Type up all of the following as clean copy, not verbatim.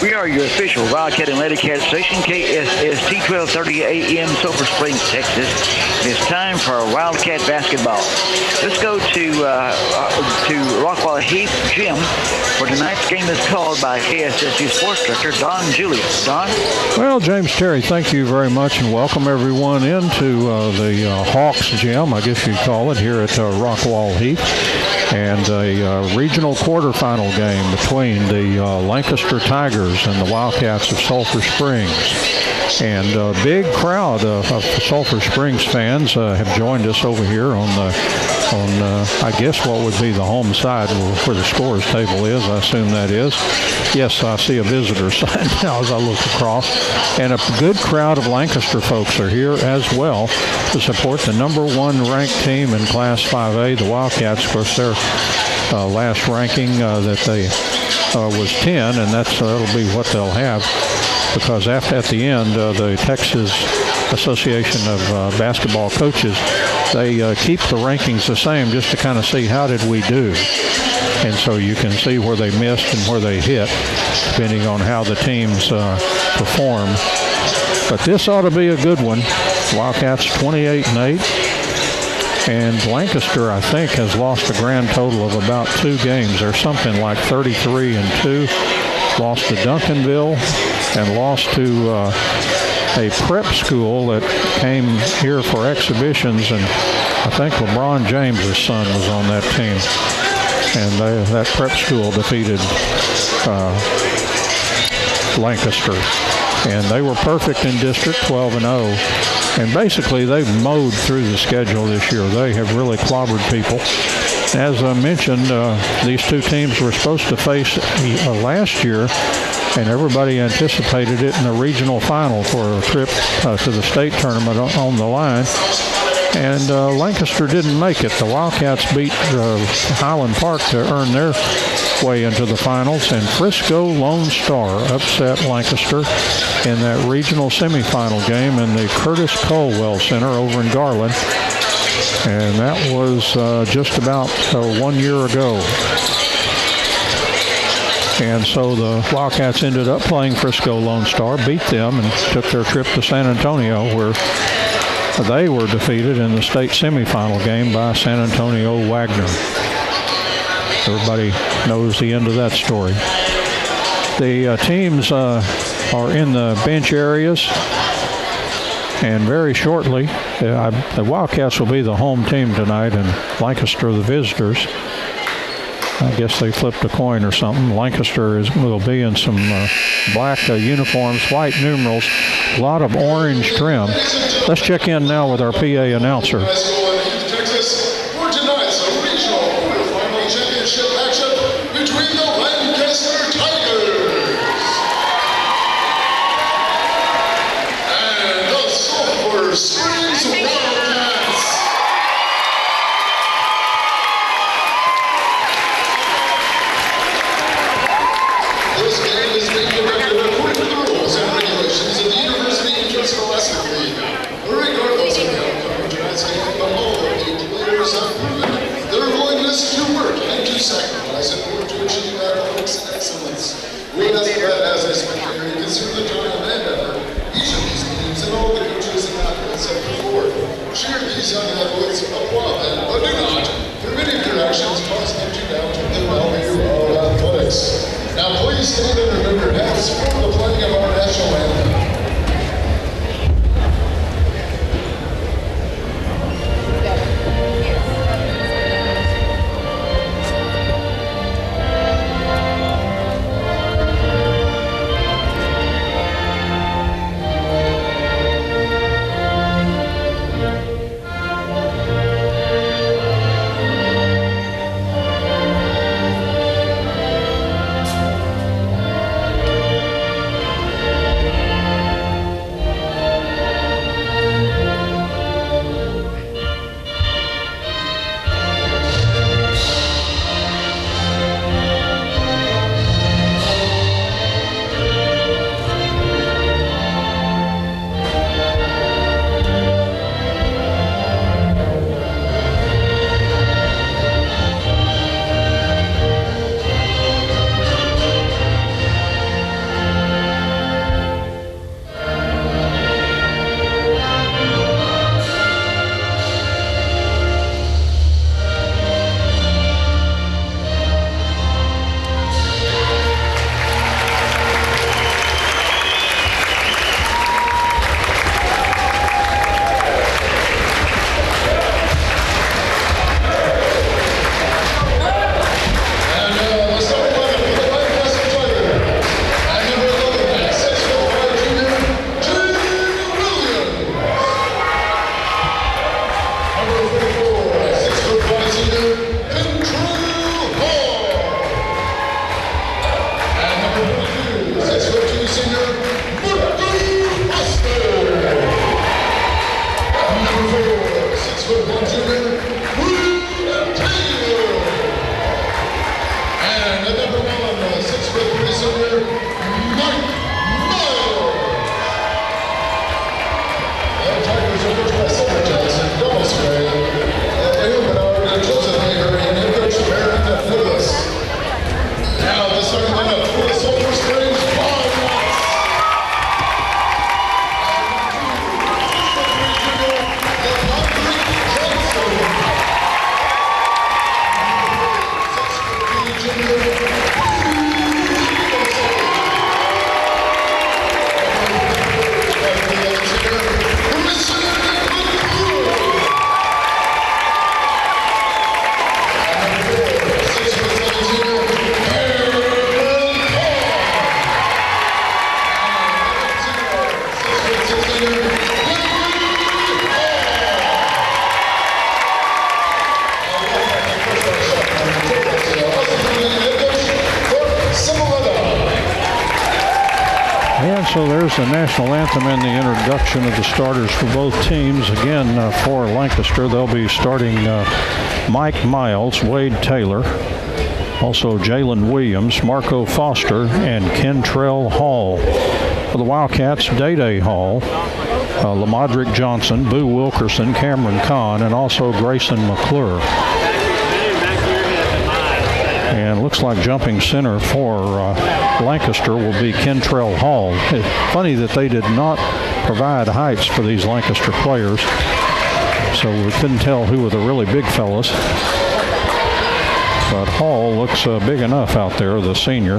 We are your official Wildcat and Lady Cat station, KSST 1230 AM, Sulphur Springs, Texas. It's time for Wildcat Basketball. Let's go to Rockwall Heath Gym for tonight's game that's called by KSSU Sports Director Don Julius. Don? Well, James Terry, thank you very much, and welcome everyone into the Hawks Gym, I guess you'd call it, here at Rockwall Heath. And a regional quarterfinal game between the Lancaster Tigers and the Wildcats of Sulphur Springs. And a big crowd of Sulphur Springs fans have joined us over here on I guess what would be the home side where the scores table is. I assume that is. Yes, I see a visitor sign now as I look across. And a good crowd of Lancaster folks are here as well to support the number one ranked team in Class 5A, the Wildcats. Of course, their last ranking that they was 10, and that'll be what they'll have, because at the end, the Texas Association of Basketball Coaches, they keep the rankings the same just to kind of see how did we do. And so you can see where they missed and where they hit, depending on how the teams perform. But this ought to be a good one. Wildcats 28-8. And Lancaster, I think, has lost a grand total of about 2 games. There's something like 33-2. Lost to Duncanville and lost to a prep school that came here for exhibitions. And I think LeBron James' son was on that team. And that prep school defeated Lancaster. And they were perfect in district, 12-0. And basically, they've mowed through the schedule this year. They have really clobbered people. As I mentioned, these two teams were supposed to face last year, and everybody anticipated it in the regional final for a trip to the state tournament on the line. And Lancaster didn't make it. The Wildcats beat Highland Park to earn their way into the finals, and Frisco Lone Star upset Lancaster in that regional semifinal game in the Curtis Colwell Center over in Garland. And that was just about 1 year ago. And so the Wildcats ended up playing Frisco Lone Star, beat them, and took their trip to San Antonio, where they were defeated in the state semifinal game by San Antonio Wagner. Everybody knows the end of that story. The teams are in the bench areas, and very shortly, the Wildcats will be the home team tonight, and Lancaster the visitors. I guess they flipped a coin or something. Lancaster will be in some black uniforms, white numerals, a lot of orange trim. Let's check in now with our PA announcer. Now please stand and remember your hats for the playing of our national anthem. 6'3" senior, Number 4, 6'1" junior, and at number 1, 6'3" senior, Mike Miles. The Tigers are coached by Silver Jackson, double square. And coach Barron Lewis. Now the starting lineup for the Silver Springs Wildcats. So there's the national anthem and the introduction of the starters for both teams. Again, for Lancaster, they'll be starting Mike Miles, Wade Taylor, also Jalen Williams, Marco Foster, and Kentrell Hall. For the Wildcats, Day Hall, Lamadrick Johnson, Boo Wilkerson, Cameron Kahn, and also Grayson McClure. And looks like jumping center for Lancaster will be Kentrell Hall. It's funny that they did not provide heights for these Lancaster players, so we couldn't tell who were the really big fellas. But Hall looks big enough out there, the senior.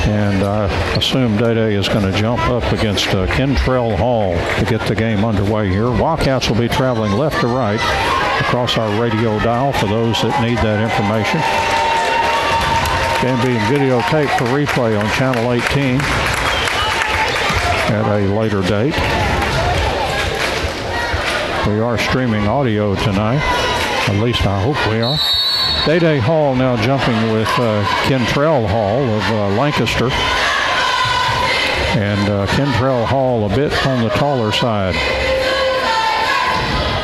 And I assume Day is going to jump up against Kentrell Hall to get the game underway here. Wildcats will be traveling left to right across our radio dial for those that need that information. Game being videotaped for replay on Channel 18 at a later date. We are streaming audio tonight, at least I hope we are. Day Hall now jumping with Kentrell Hall of Lancaster. And Kentrell Hall a bit on the taller side.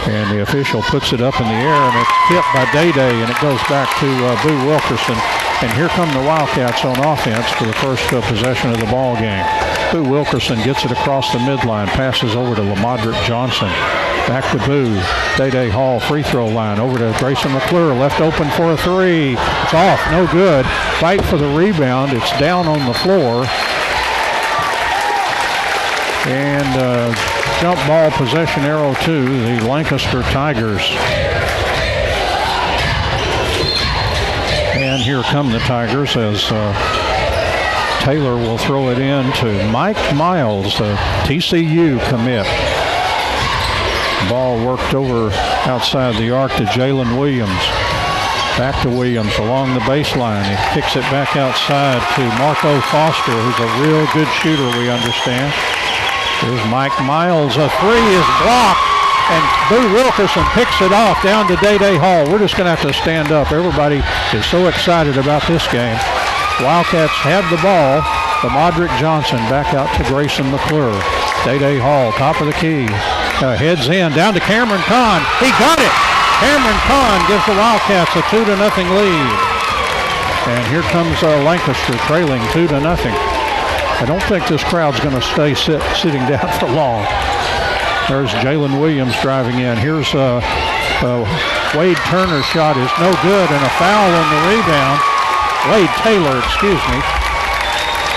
And the official puts it up in the air, and it's tipped by Day, and it goes back to Boo Wilkerson. And here come the Wildcats on offense for the first possession of the ball game. Boo Wilkerson gets it across the midline, passes over to Lamadrick Johnson. Back to Boo. Day Hall free throw line over to Grayson McClure, left open for a three. It's off, no good. Fight for the rebound. It's down on the floor. And jump ball possession arrow to the Lancaster Tigers. And here come the Tigers as Taylor will throw it in to Mike Miles, the TCU commit. Ball worked over outside the arc to Jalen Williams. Back to Williams along the baseline. He kicks it back outside to Marco Foster, who's a real good shooter, we understand. Here's Mike Miles. A three is blocked, and Boo Wilkerson picks it off down to Day Hall. We're just going to have to stand up. Everybody is so excited about this game. Wildcats have the ball. Lamadrick Johnson back out to Grayson McClure. Day Hall, top of the key. Heads in, down to Cameron Kahn. He got it! Cameron Kahn gives the Wildcats a 2-0 lead. And here comes Lancaster trailing 2-0. I don't think this crowd's going to stay sitting down for long. There's Jalen Williams driving in. Here's Wade Turner's shot is no good, and a foul on the rebound. Wade Taylor, excuse me.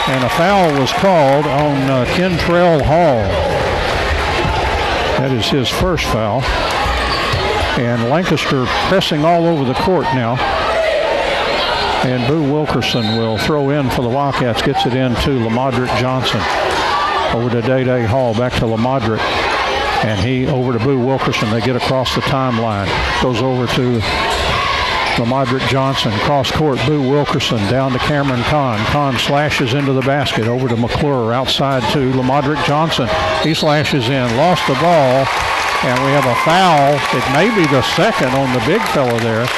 And a foul was called on Kentrell Hall. That is his first foul. And Lancaster pressing all over the court now. And Boo Wilkerson will throw in for the Wildcats. Gets it in to Lamadrick Johnson. Over to Day Hall, back to Lamadrick. And he over to Boo Wilkerson. They get across the timeline. Goes over to Lamadrick Johnson. Cross court, Boo Wilkerson down to Cameron Kahn. Kahn slashes into the basket. Over to McClure. Outside to Lamadrick Johnson. He slashes in. Lost the ball. And we have a foul. It may be the second on the big fella there.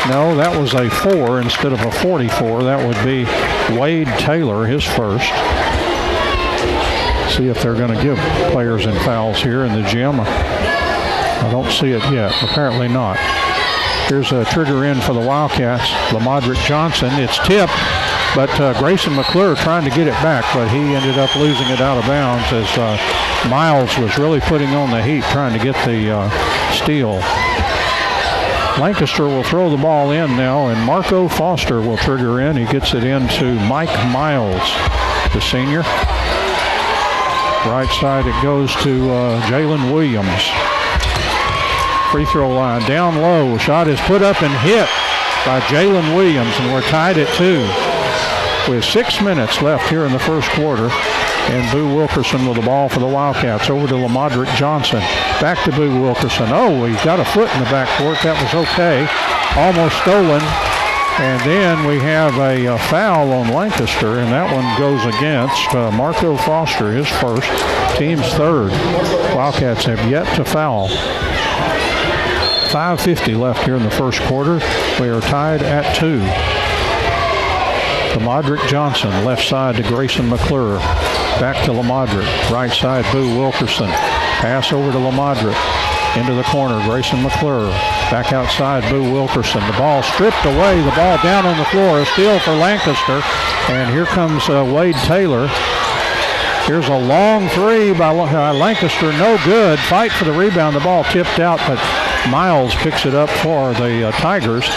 No, that was a 4 instead of a 44. That would be Wade Taylor, his first. See if they're going to give players in fouls here in the gym. I don't see it yet. Apparently not. Here's a trigger in for the Wildcats. LaModrick Johnson. It's tipped, but Grayson McClure trying to get it back, but he ended up losing it out of bounds as Miles was really putting on the heat trying to get the steal. Lancaster will throw the ball in now, and Marco Foster will trigger in. He gets it into Mike Miles, the senior. Right side it goes to Jalen Williams. Free throw line down low. Shot is put up and hit by Jalen Williams, and we're tied at 2 with 6 minutes left here in the first quarter. And Boo Wilkerson with the ball for the Wildcats. Over to LaModrick Johnson. Back to Boo Wilkerson. Oh, he's got a foot in the backcourt. That was okay. Almost stolen. And then we have a foul on Lancaster, and that one goes against Marco Foster, his first, team's third. Wildcats have yet to foul. 5:50 left here in the first quarter. We are tied at 2. LaModrick Johnson, left side to Grayson McClure. Back to LaModrick. Right side, Boo Wilkerson. Pass over to LaModrick. Into the corner, Grayson McClure. Back outside, Boo Wilkerson. The ball stripped away. The ball down on the floor. A steal for Lancaster. And here comes Wade Taylor. Here's a long three by Lancaster. No good. Fight for the rebound. The ball tipped out, but Miles picks it up for the Tigers.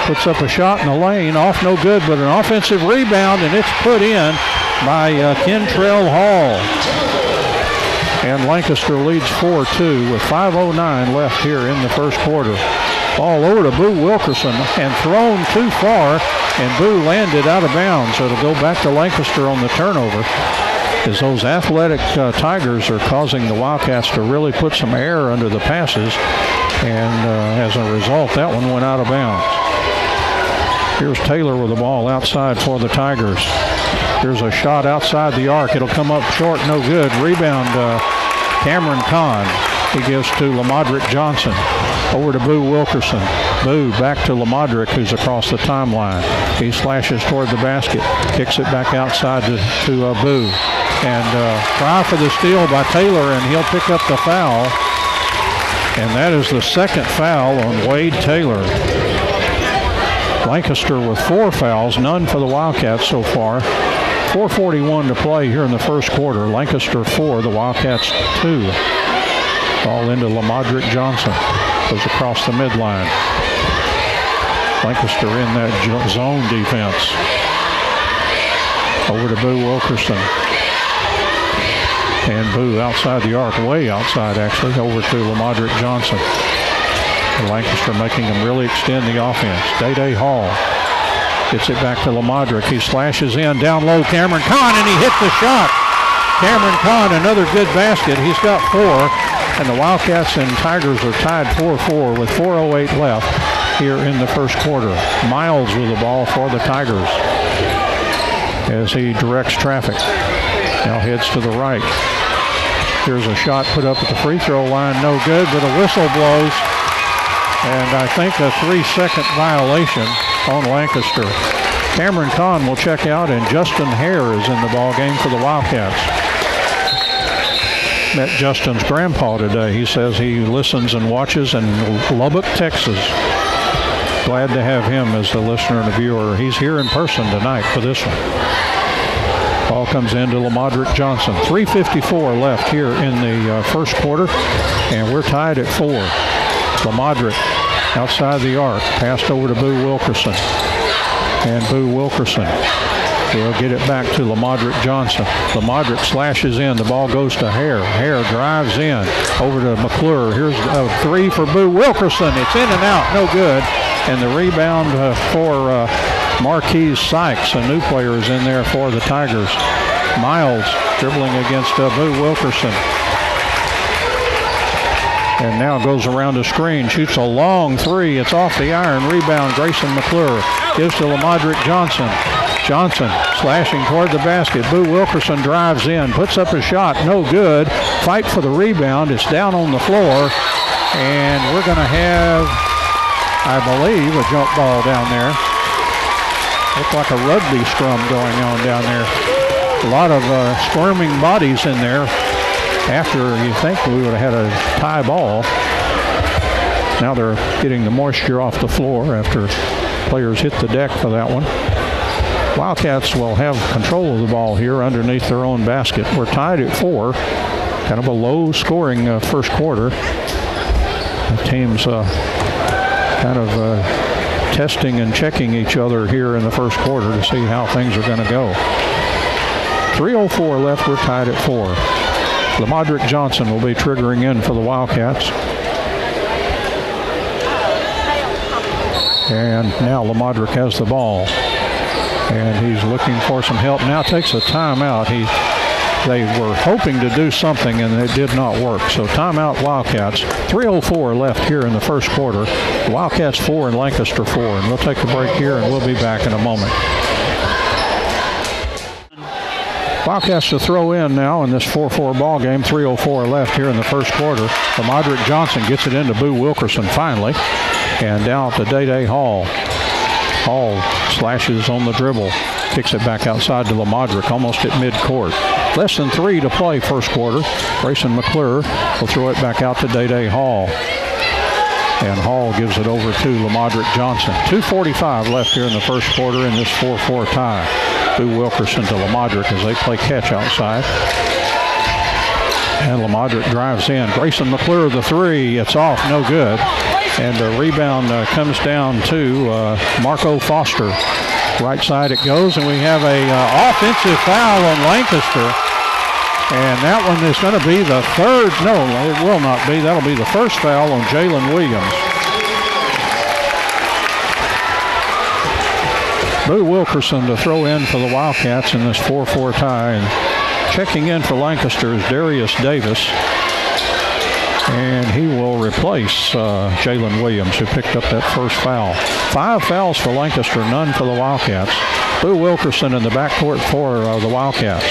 Puts up a shot in the lane. Off no good, but an offensive rebound, and it's put in by Kentrell Hall. And Lancaster leads 4-2 with 5:09 left here in the first quarter. Ball over to Boo Wilkerson and thrown too far, and Boo landed out of bounds. So it'll go back to Lancaster on the turnover, as those athletic Tigers are causing the Wildcats to really put some air under the passes. And as a result, that one went out of bounds. Here's Taylor with the ball outside for the Tigers. Here's a shot outside the arc. It'll come up short, no good. Rebound, Cameron Kahn. He gives to LaModrick Johnson. Over to Boo Wilkerson. Boo back to LaModrick, who's across the timeline. He slashes toward the basket. Kicks it back outside to Boo. And try for the steal by Taylor, and he'll pick up the foul. And that is the second foul on Wade Taylor. Lancaster with 4 fouls, none for the Wildcats so far. 4:41 to play here in the first quarter. Lancaster 4, the Wildcats 2. Ball into LaModrick Johnson. Goes across the midline. Lancaster in that zone defense. Over to Boo Wilkerson. And Boo outside the arc, way outside actually, over to LaModrick Johnson. And Lancaster making him really extend the offense. Day Hall gets it back to LaModrick. He slashes in, down low, Cameron Kahn, and he hits the shot. Cameron Kahn, another good basket. He's got 4, and the Wildcats and Tigers are tied 4-4 with 4:08 left here in the first quarter. Miles with the ball for the Tigers as he directs traffic. Now heads to the right. Here's a shot put up at the free throw line, no good, but a whistle blows. And I think a 3-second violation on Lancaster. Cameron Kahn will check out, and Justin Hare is in the ball game for the Wildcats. Met Justin's grandpa today. He says he listens and watches in Lubbock, Texas. Glad to have him as the listener and the viewer. He's here in person tonight for this one. Ball comes into LaModrick Johnson. 3:54 left here in the first quarter, and we're tied at 4. LaModrick outside the arc. Passed over to Boo Wilkerson. And Boo Wilkerson will get it back to LaModrick Johnson. LaModrick slashes in. The ball goes to Hare. Hare drives in. Over to McClure. Here's a 3 for Boo Wilkerson. It's in and out. No good. And the rebound for Marquise Sykes. A new player is in there for the Tigers. Miles dribbling against Boo Wilkerson. And now goes around the screen, shoots a long 3. It's off the iron. Rebound, Grayson McClure. Gives to LaModrick Johnson. Johnson slashing toward the basket. Boo Wilkerson drives in, puts up a shot, no good. Fight for the rebound. It's down on the floor. And we're going to have, I believe, a jump ball down there. Looked like a rugby scrum going on down there. A lot of squirming bodies in there after you think we would have had a tie ball. Now they're getting the moisture off the floor after players hit the deck for that one. Wildcats will have control of the ball here underneath their own basket. We're tied at 4. Kind of a low-scoring first quarter. The teams kind of testing and checking each other here in the first quarter to see how things are going to go. 3:04 left. We're tied at 4. LaModrick Johnson will be triggering in for the Wildcats. And now LaModrick has the ball. And he's looking for some help. Now takes a timeout. They were hoping to do something, and it did not work. So timeout Wildcats. 3:04 left here in the first quarter. Wildcats 4 and Lancaster 4. And we'll take a break here, and we'll be back in a moment. Wildcats to throw in now in this 4-4 ball game. 3:04 left here in the first quarter. LaModrick Johnson gets it into Boo Wilkerson finally. And down to Day Hall. Hall slashes on the dribble. Kicks it back outside to LaModrick, almost at midcourt. Less than 3 to play first quarter. Grayson McClure will throw it back out to Day Hall. And Hall gives it over to LaModrick Johnson. 2:45 left here in the first quarter in this 4-4 tie. Boo Wilkerson to LaModrick as they play catch outside. And LaModrick drives in. Grayson McClure the 3. It's off, no good. And the rebound comes down to Marco Foster. Right side it goes, and we have a offensive foul on Lancaster. And that one is going to be the third. No, it will not be. That'll be the first foul on Jalen Williams. Boo Wilkerson to throw in for the Wildcats in this 4-4 tie. And checking in for Lancaster is Darius Davis. And he will replace Jalen Williams, who picked up that first foul. 5 fouls for Lancaster, none for the Wildcats. Boo Wilkerson in the backcourt for the Wildcats.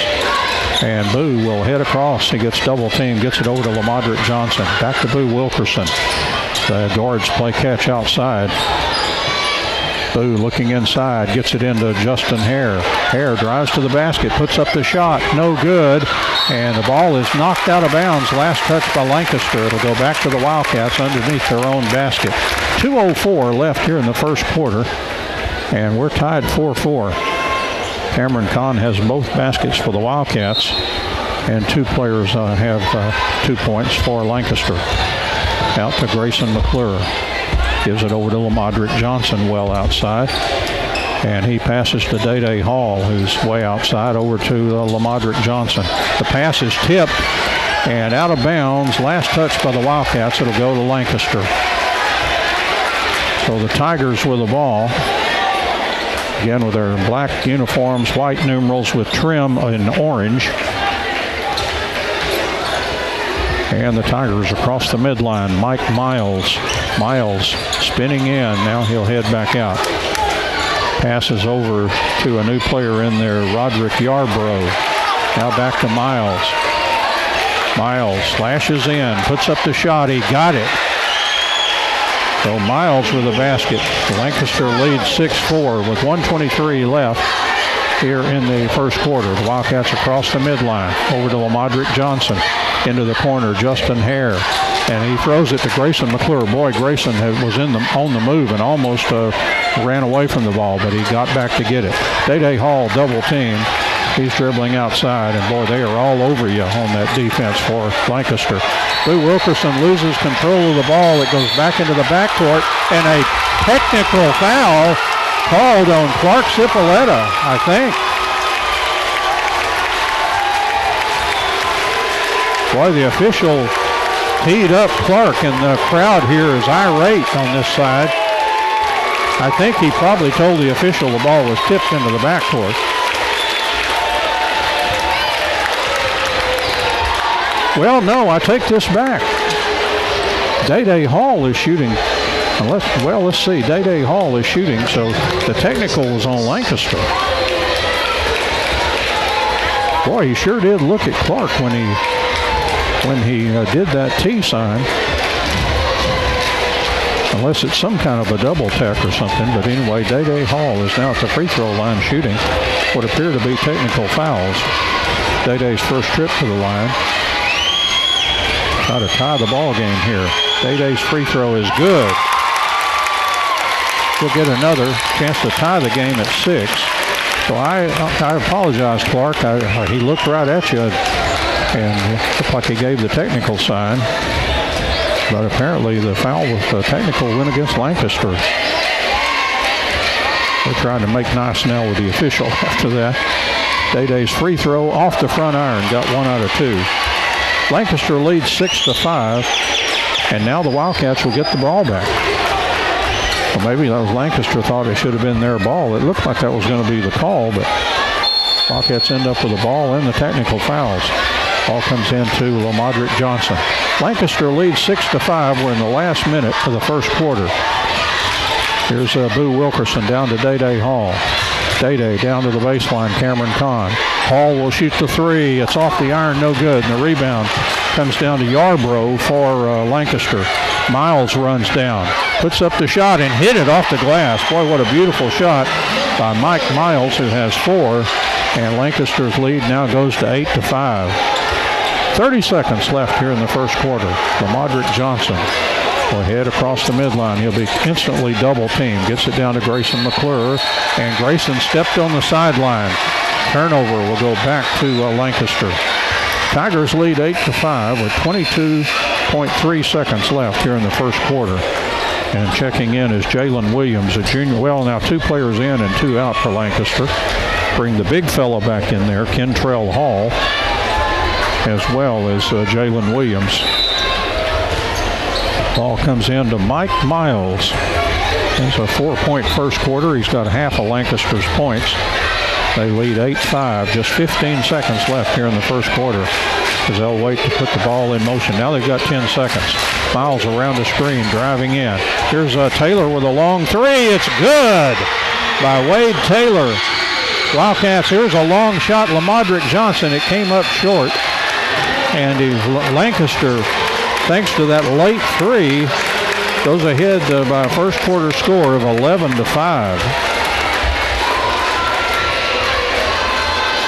And Boo will head across. He gets double teamed, gets it over to LaModrick Johnson. Back to Boo Wilkerson. The guards play catch outside. Boo looking inside, gets it into Justin Hare. Hare drives to the basket, puts up the shot, no good. And the ball is knocked out of bounds. Last touch by Lancaster. It'll go back to the Wildcats underneath their own basket. 2:04 left here in the first quarter. And we're tied 4-4. Cameron Kahn has both baskets for the Wildcats. And 2 players have 2 points for Lancaster. Out to Grayson McClure. Gives it over to LaModrick Johnson well outside. And he passes to Day Hall, who's way outside, over to LaModrick Johnson. The pass is tipped and out of bounds. Last touch by the Wildcats. It'll go to Lancaster. So the Tigers with the ball. Again with their black uniforms, white numerals with trim in orange. And the Tigers across the midline. Mike Miles. Miles spinning in. Now he'll head back out. Passes over to a new player in there, Roderick Yarbrough. Now back to Miles. Miles slashes in, puts up the shot. He got it. So Miles with the basket. Lancaster leads 6-4 with 1:23 left here in the first quarter. The Wildcats across the midline. Over to LaModrick Johnson. Into the corner, Justin Hare. And he throws it to Grayson McClure. Boy, Grayson was on the move and almost ran away from the ball, but he got back to get it. Day Hall double team. He's dribbling outside, and boy, they are all over you on that defense for Lancaster. Boo Wilkerson loses control of the ball. It goes back into the backcourt, and a technical foul called on Clark Cipolletta, I think. Boy, the official teed up Clark, and the crowd here is irate on this side. I think he probably told the official the ball was tipped into the backcourt. Well, no, I take this back. Day Hall is shooting. Let's see. Day Hall is shooting, so the technical was on Lancaster. Boy, he sure did look at Clark when he did that T sign. unless it's some kind of a double tech or something. But anyway, Day Hall is now at the free throw line shooting what appear to be technical fouls. Day's first trip to the line. Try to tie the ball game here. Day's free throw is good. He'll get another chance to tie the game at 6. So I apologize, Clark. He looked right at you and it looked like he gave the technical sign. But apparently the foul with the technical went against Lancaster. They're trying to make nice now with the official after that. Day's free throw off the front iron. Got 1 out of 2. Lancaster leads 6-5. And now the Wildcats will get the ball back. Well, maybe that was Lancaster thought it should have been their ball. It looked like that was going to be the call, but Wildcats end up with the ball and the technical fouls. Ball comes into LaModrick Johnson. Lancaster leads 6-5. We're in the last minute of the first quarter. Here's Boo Wilkerson down to Day Hall. Day down to the baseline, Cameron Kahn. Hall will shoot the 3. It's off the iron, no good. And the rebound comes down to Yarbrough for Lancaster. Miles runs down, puts up the shot and hit it off the glass. Boy, what a beautiful shot by Mike Miles, who has 4. And Lancaster's lead now goes to 8-5. 30 seconds left here in the first quarter. LaModrick Johnson will head across the midline. He'll be instantly double teamed. Gets it down to Grayson McClure. And Grayson stepped on the sideline. Turnover will go back to Lancaster. Tigers lead 8-5 with 22.3 seconds left here in the first quarter. And checking in is Jalen Williams, a junior. Well, now 2 players in and 2 out for Lancaster. Bring the big fella back in there, Kentrell Hall, as well as Jalen Williams. Ball comes in to Mike Miles. It's a 4-point first quarter. He's got half of Lancaster's points. They lead 8-5. Just 15 seconds left here in the first quarter as they'll wait to put the ball in motion. Now they've got 10 seconds. Miles around the screen, driving in. Here's Taylor with a long 3. It's good by Wade Taylor. Wildcats, here's a long shot. LaModrick Johnson, it came up short. And Lancaster, thanks to that late 3, goes ahead by a first quarter score of 11-5.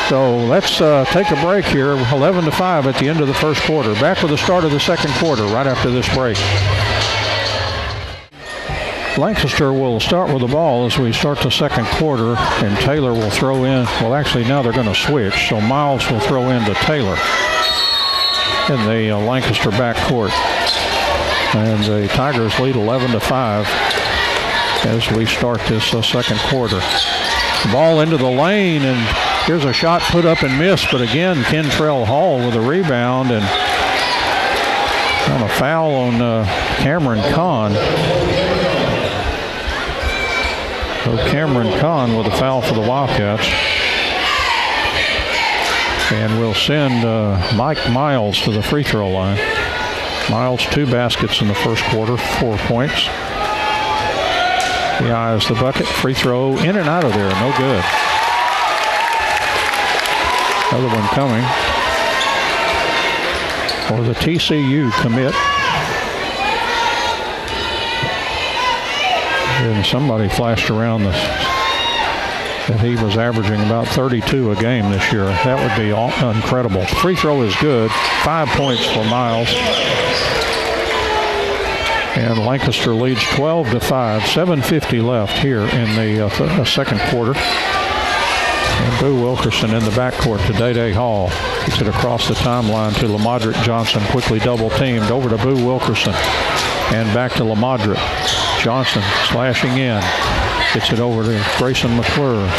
So let's take a break here. 11-5 at the end of the first quarter. Back with the start of the second quarter right after this break. Lancaster will start with the ball as we start the second quarter, and Taylor will throw in. Well, actually, now they're going to switch, so Miles will throw in to Taylor in the Lancaster backcourt. And the Tigers lead 11-5 as we start this second quarter. The ball into the lane, and here's a shot put up and missed, but again, Kentrell Hall with a rebound and on a foul on Cameron Kahn. So Cameron Kahn with a foul for the Wildcats. And we'll send Mike Miles to the free throw line. Miles, 2 baskets in the first quarter, 4 points. He eyes the bucket, free throw in and out of there, no good. Another one coming for the TCU commit. And somebody flashed around that he was averaging about 32 a game this year. That would be incredible. Free throw is good. 5 points for Miles. And Lancaster leads 12-5. 7:50 left here in the second quarter. And Boo Wilkerson in the backcourt to Day Hall. Gets it across the timeline to LaModrick Johnson. Quickly double teamed over to Boo Wilkerson. And back to LaModrick. Johnson slashing in. Gets it over to Grayson McClure.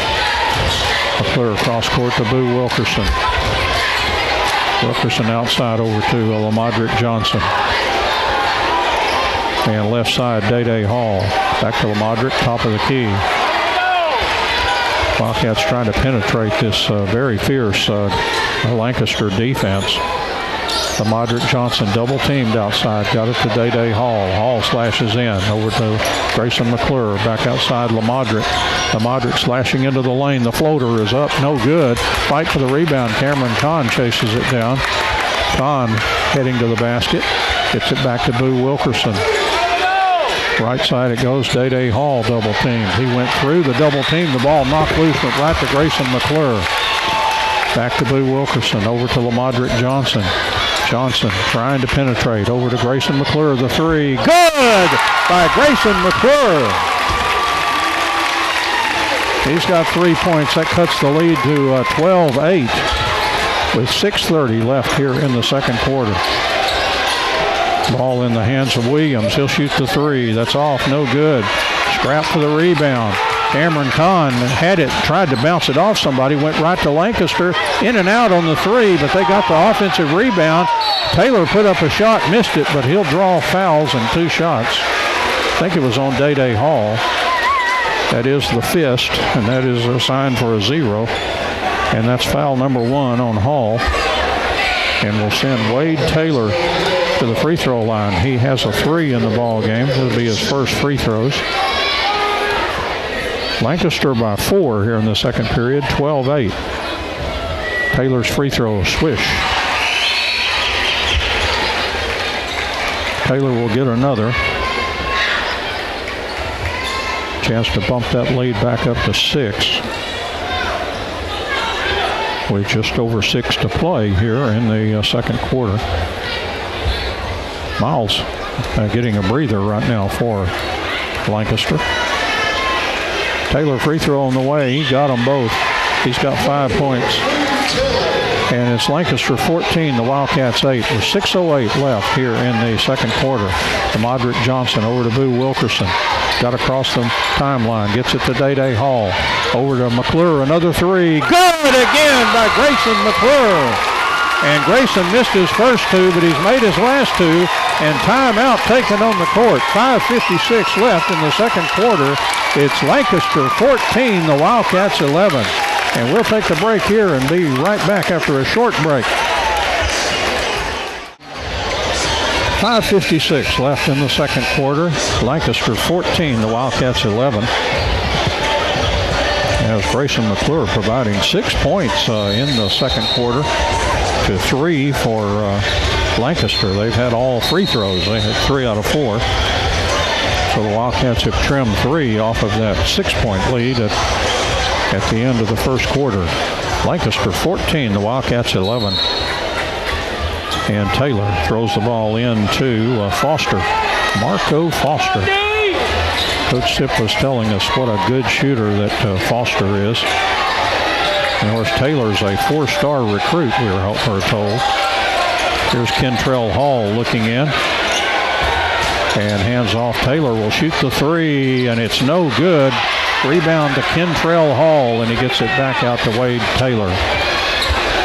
McClure cross court to Boo Wilkerson. Wilkerson outside over to LaModrick Johnson. And left side, Day Hall. Back to LaModrick, top of the key. Wildcats trying to penetrate this very fierce Lancaster defense. LaModrick Johnson double teamed outside. Got it to Day Hall. Hall slashes in over to Grayson McClure. Back outside LaModrick. LaModrick slashing into the lane. The floater is up. No good. Fight for the rebound. Cameron Kahn chases it down. Kahn heading to the basket. Gets it back to Boo Wilkerson. Right side it goes. Day Hall double team. He went through the double team. The ball knocked loose, went right to Grayson McClure. Back to Boo Wilkerson. Over to Lamadrick Johnson. Johnson trying to penetrate. Over to Grayson McClure. The three. Good by Grayson McClure. He's got 3 points. That cuts the lead to 12-8 with 6:30 left here in the second quarter. Ball in the hands of Williams. He'll shoot the three. That's off. No good. Scrap for the rebound. Cameron Kahn had it, tried to bounce it off somebody, went right to Lancaster. In and out on the three, but they got the offensive rebound. Taylor put up a shot, missed it, but he'll draw fouls in 2 shots. I think it was on Day Hall. That is the fist, and that is a sign for a 0. And that's foul number 1 on Hall. And we'll send Wade Taylor to the free throw line. He has a 3 in the ball game. It'll be his first free throws. Lancaster by 4 here in the second period, 12-8. Taylor's free throw, swish. Taylor will get another. Chance to bump that lead back up to 6. With just over 6 to play here in the second quarter. Miles getting a breather right now for Lancaster. Taylor free throw on the way. He got them both. He's got 5 points. And it's Lancaster 14, the Wildcats 8. With 6:08 left here in the second quarter. Lamadrick Johnson over to Boo Wilkerson. Got across the timeline. Gets it to Day Hall. Over to McClure. Another three. Good again by Grayson McClure. And Grayson missed his first 2, but he's made his last 2. And timeout taken on the court. 5:56 left in the second quarter. It's Lancaster 14, the Wildcats 11. And we'll take the break here and be right back after a short break. 5:56 left in the second quarter. Lancaster 14, the Wildcats 11. As Grayson McClure providing 6 points in the second quarter to 3 for Lancaster. They've had all free throws. They had 3 out of 4. So the Wildcats have trimmed 3 off of that 6-point lead at the end of the first quarter. Lancaster 14, the Wildcats 11. And Taylor throws the ball in to Foster. Marco Foster. Coach Sipp was telling us what a good shooter that Foster is. And of course, Taylor's a 4-star recruit, we're told. Here's Kentrell Hall looking in. And hands off. Taylor will shoot the 3, and it's no good. Rebound to Kentrell Hall, and he gets it back out to Wade Taylor.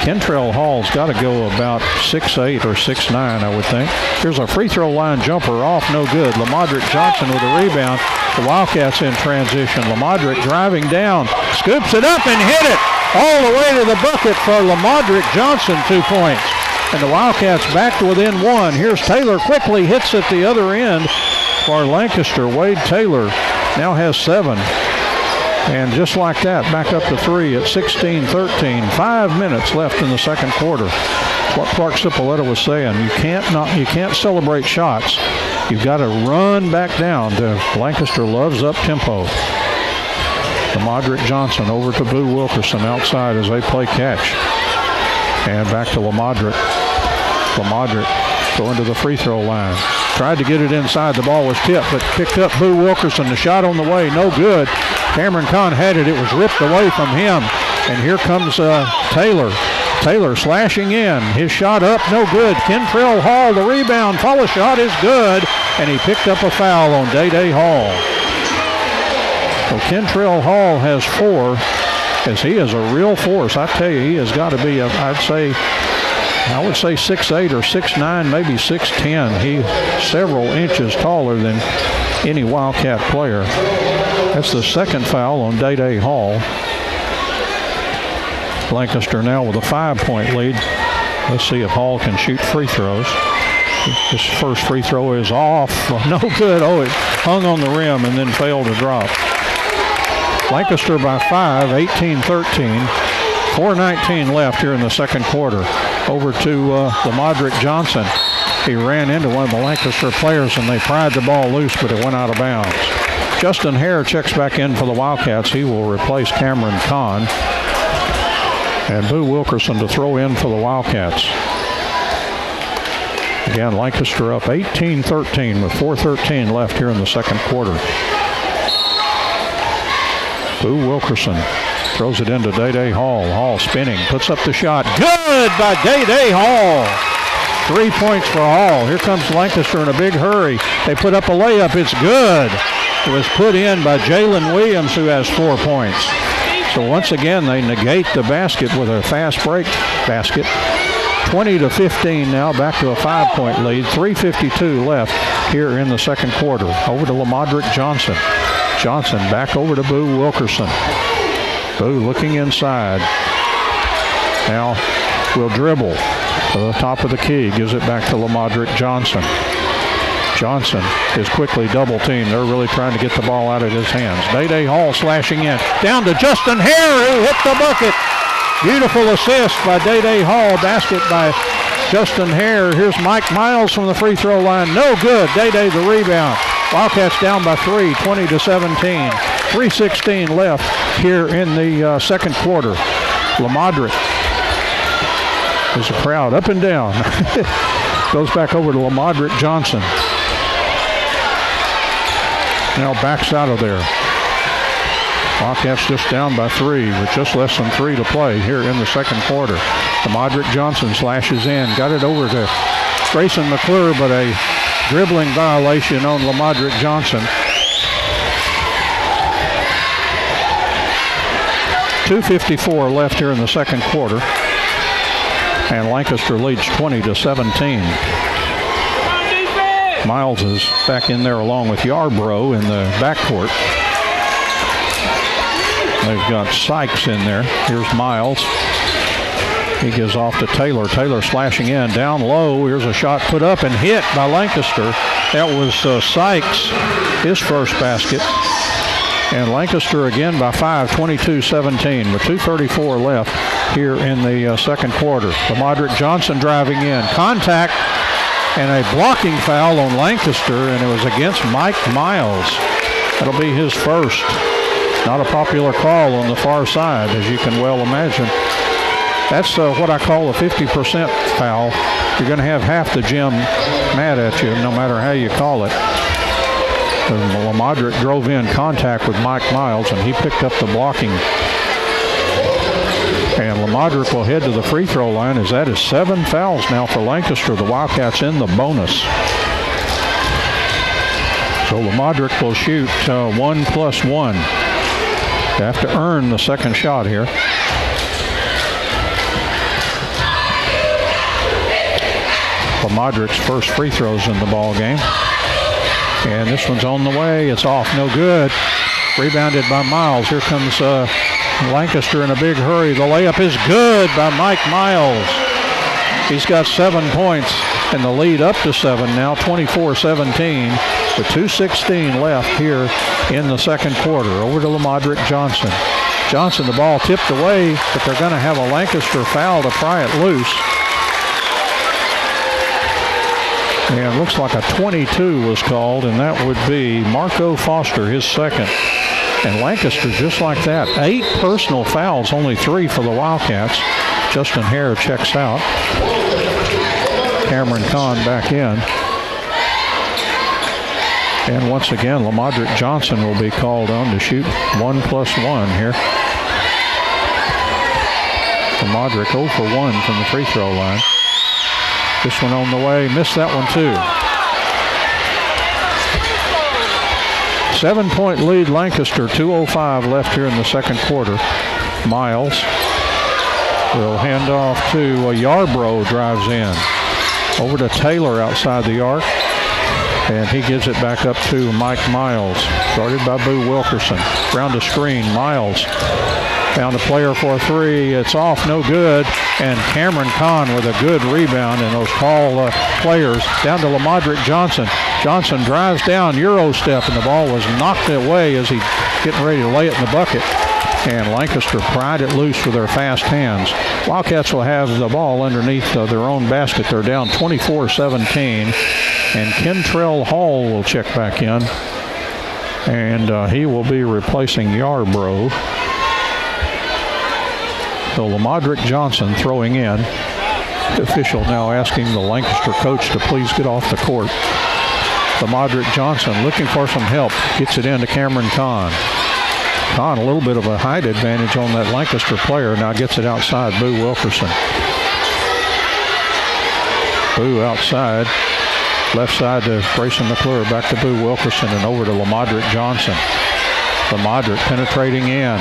Kentrell Hall's got to go about 6'8 or 6'9, I would think. Here's a free throw line jumper off, no good. Lamadrick Johnson with a rebound. The Wildcats in transition. Lamadrick driving down, scoops it up and hit it all the way to the bucket for Lamadrick Johnson, 2 points. And the Wildcats back to within 1. Here's Taylor, quickly hits at the other end for Lancaster. Wade Taylor now has 7. And just like that, back up to 3 at 16-13. 5 minutes left in the second quarter. That's what Clark Cipolletta was saying. You can't celebrate shots. You've got to run back down. Lancaster loves up tempo. Lamadrick Johnson over to Boo Wilkerson outside as they play catch. And back to Lamadrick. Lamadrick going to the free throw line. Tried to get it inside. The ball was tipped, but picked up Boo Wilkerson. The shot on the way, no good. Cameron Kahn had it. It was ripped away from him. And here comes Taylor. Taylor slashing in. His shot up, no good. Kentrell Hall, the rebound. Follow shot is good. And he picked up a foul on Day Hall. So Kentrell Hall has 4, as he is a real force. I tell you, he has got to be, I would say 6'8 or 6'9, maybe 6'10. He's several inches taller than any Wildcat player. That's the second foul on Day Hall. Lancaster now with a 5-point lead. Let's see if Hall can shoot free throws. His first free throw is off. No good. Oh, it hung on the rim and then failed to drop. Lancaster by 5, 18-13. 4:19 left here in the second quarter. Over to Lamadrick Johnson. He ran into one of the Lancaster players, and they pried the ball loose, but it went out of bounds. Justin Hare checks back in for the Wildcats. He will replace Cameron Kahn. And Boo Wilkerson to throw in for the Wildcats. Again, Lancaster up 18-13 with 4:13 left here in the second quarter. Boo Wilkerson throws it into Day-Day Hall. Hall spinning, puts up the shot. Good by Day-Day Hall. 3 points for Hall. Here comes Lancaster in a big hurry. They put up a layup. It's good. It was put in by Jalen Williams, who has 4 points. So once again, they negate the basket with a fast break basket. 20-15 now, back to a 5-point lead. 3:52 left here in the second quarter. Over to Lamadrick Johnson. Johnson back over to Boo Wilkerson. Boo looking inside. Now will dribble to the top of the key. Gives it back to Lamadrick Johnson. Johnson is quickly double teamed. They're really trying to get the ball out of his hands. Day-Day Hall slashing in. Down to Justin Hare, who hit the bucket. Beautiful assist by Day-Day Hall. Basket by Justin Hare. Here's Mike Miles from the free throw line. No good. Day-Day the rebound. Wildcats down by 3, 20-17. 3:16 left here in the second quarter. Lamadrick. There's a crowd up and down. Goes back over to Lamadrick Johnson. Now backs out of there. Wildcats just down by 3 with just less than 3 to play here in the second quarter. Lamadrick Johnson slashes in. Got it over to Grayson McClure, but a dribbling violation on Lamadrick Johnson. 2:54 left here in the second quarter. And Lancaster leads 20-17. Miles is back in there along with Yarbrough in the backcourt. They've got Sykes in there. Here's Miles. He gives off to Taylor. Taylor slashing in. Down low. Here's a shot put up and hit by Lancaster. That was Sykes, his first basket. And Lancaster again by 5, 22-17 with 2:34 left here in the second quarter. Lamadrick Johnson driving in. Contact and a blocking foul on Lancaster, and it was against Mike Miles. That'll be his first. Not a popular call on the far side, as you can well imagine. That's what I call a 50% foul. You're going to have half the gym mad at you, no matter how you call it. Lamadrick drove in contact with Mike Miles, and he picked up the blocking. And Lamadrick will head to the free throw line, as that is 7 fouls now for Lancaster. The Wildcats in the bonus. So Lamadrick will shoot 1+1. They have to earn the second shot here. Lamadrick's first free throws in the ball game. And this one's on the way. It's off. No good. Rebounded by Miles. Here comes Lancaster in a big hurry. The layup is good by Mike Miles. He's got 7 points and the lead up to 7 now, 24-17 with 2:16 left here in the second quarter. Over to Lamadrick Johnson. Johnson, the ball tipped away, but they're going to have a Lancaster foul to pry it loose. And it looks like a 22 was called, and that would be Marco Foster, his second. And Lancaster, just like that, 8 personal fouls, only 3 for the Wildcats. Justin Hare checks out. Cameron Kahn back in. And once again, Lamadrick Johnson will be called on to shoot 1+1 here. Lamadrick 0 for 1 from the free throw line. This one on the way, missed that one too. 7-point lead Lancaster, 2:05 left here in the second quarter. Miles will hand off to Yarbrough, drives in. Over to Taylor outside the arc. And he gives it back up to Mike Miles. Guarded by Boo Wilkerson. Round the screen, Miles found a player for a 3. It's off, no good. And Cameron Kahn with a good rebound, and those tall players down to Lamadrick Johnson. Johnson drives down, Euro step, and the ball was knocked away as he getting ready to lay it in the bucket. and Lancaster pried it loose with their fast hands. Wildcats will have the ball underneath their own basket. They're down 24-17, and Kentrell Hall will check back in, and he will be replacing Yarbrough. So Lamadrick Johnson throwing in. The official now asking the Lancaster coach to please get off the court. Lamadrick Johnson looking for some help. Gets it into Cameron Kahn. Kahn, a little bit of a height advantage on that Lancaster player. Now gets it outside, Boo Wilkerson. Boo outside. Left side to Grayson McClure. Back to Boo Wilkerson and over to Lamadrick Johnson. Lamadrick penetrating in.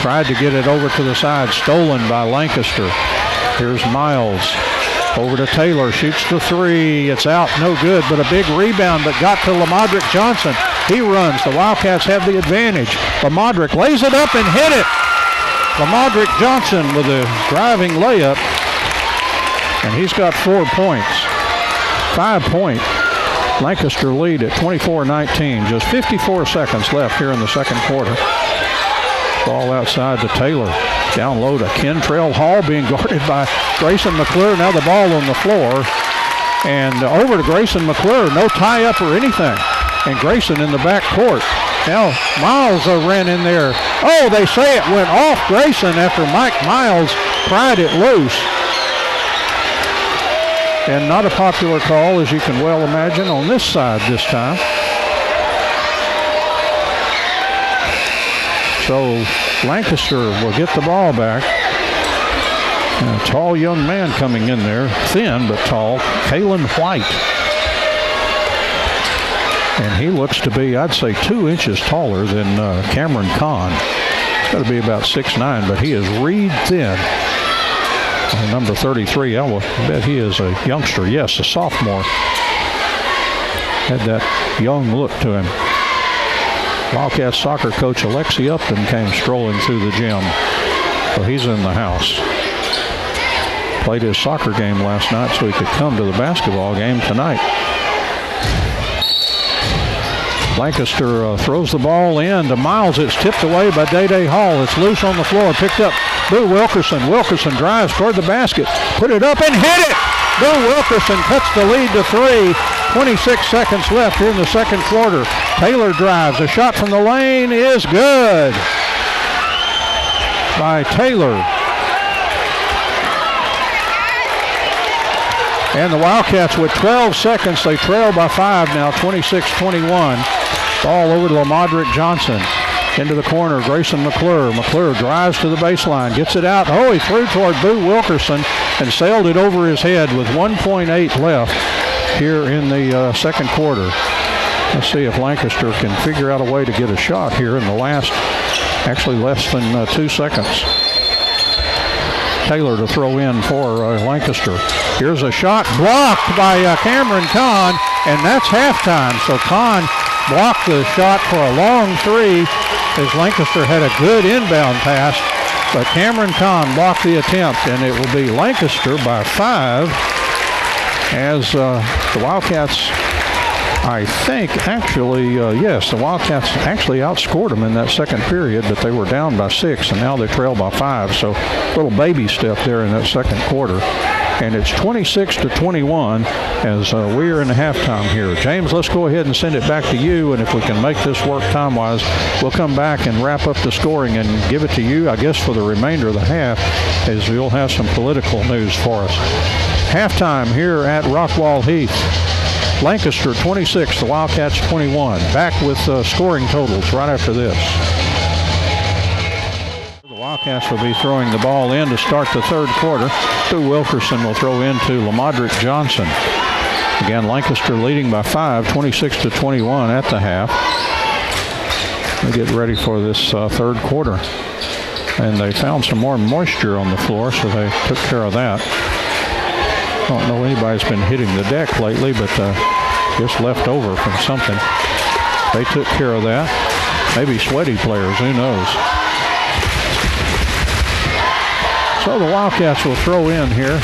Tried to get it over to the side. Stolen by Lancaster. Here's Miles. Over to Taylor. Shoots the three. It's out. No good, but a big rebound, but got to Lamadrick Johnson. He runs. The Wildcats have the advantage. Lamadrick lays it up and hit it. Lamadrick Johnson with a driving layup. And he's got 4 points. 5-point Lancaster lead at 24-19. Just 54 seconds left here in the second quarter. Ball outside to Taylor. Down low to Kentrell Hall being guarded by Grayson McClure. Now the ball on the floor. And over to Grayson McClure. No tie-up or anything. And Grayson in the back court. Now Miles ran in there. Oh, they say it went off Grayson after Mike Miles pried it loose. And not a popular call, as you can well imagine, on this side this time. So Lancaster will get the ball back. And a tall young man coming in there, thin but tall, Kalen White. And he looks to be, I'd say, 2 inches taller than Cameron Kahn. He's got to be about 6'9", but he is reed thin. Number 33, I will bet he is a youngster. Yes, a sophomore. Had that young look to him. Wildcat soccer coach Alexi Upton came strolling through the gym. So he's in the house. Played his soccer game last night so he could come to the basketball game tonight. Lancaster throws the ball in to Miles. It's tipped away by Day-Day Hall. It's loose on the floor. Picked up Boo Wilkerson. Wilkerson drives toward the basket. Put it up and hit it! Boo Wilkerson cuts the lead to 3. 26 seconds left here in the second quarter. Taylor drives. A shot from the lane is good by Taylor. And the Wildcats with 12 seconds. They trail by 5 now, 26-21. Ball over to Lamadrick Johnson. Into the corner, Grayson McClure. McClure drives to the baseline, gets it out. Oh, he threw toward Boo Wilkerson and sailed it over his head with 1.8 left here in the second quarter. Let's see if Lancaster can figure out a way to get a shot here in the last, actually less than 2 seconds. Taylor to throw in for Lancaster. Here's a shot blocked by Cameron Kahn, and that's halftime. So Kahn blocked the shot for a long 3 as Lancaster had a good inbound pass, but Cameron Kahn blocked the attempt, and it will be Lancaster by 5 as the Wildcats, I think, actually, yes, the Wildcats actually outscored them in that second period, but they were down by 6, and now they trail by 5. So a little baby step there in that second quarter. And it's 26-21 as we are in the halftime here. James, let's go ahead and send it back to you, and if we can make this work time-wise, we'll come back and wrap up the scoring and give it to you, I guess, for the remainder of the half, as we'll have some political news for us. Halftime here at Rockwall Heath. Lancaster 26, the Wildcats 21. Back with scoring totals right after this. The Wildcats will be throwing the ball in to start the third quarter. Boo Wilkerson will throw into Lamadrick Johnson. Again, Lancaster leading by 5, 26-21 at the half. They get ready for this third quarter. And they found some more moisture on the floor, so they took care of that. I don't know anybody's been hitting the deck lately, but just left over from something. They took care of that. Maybe sweaty players, who knows. So the Wildcats will throw in here.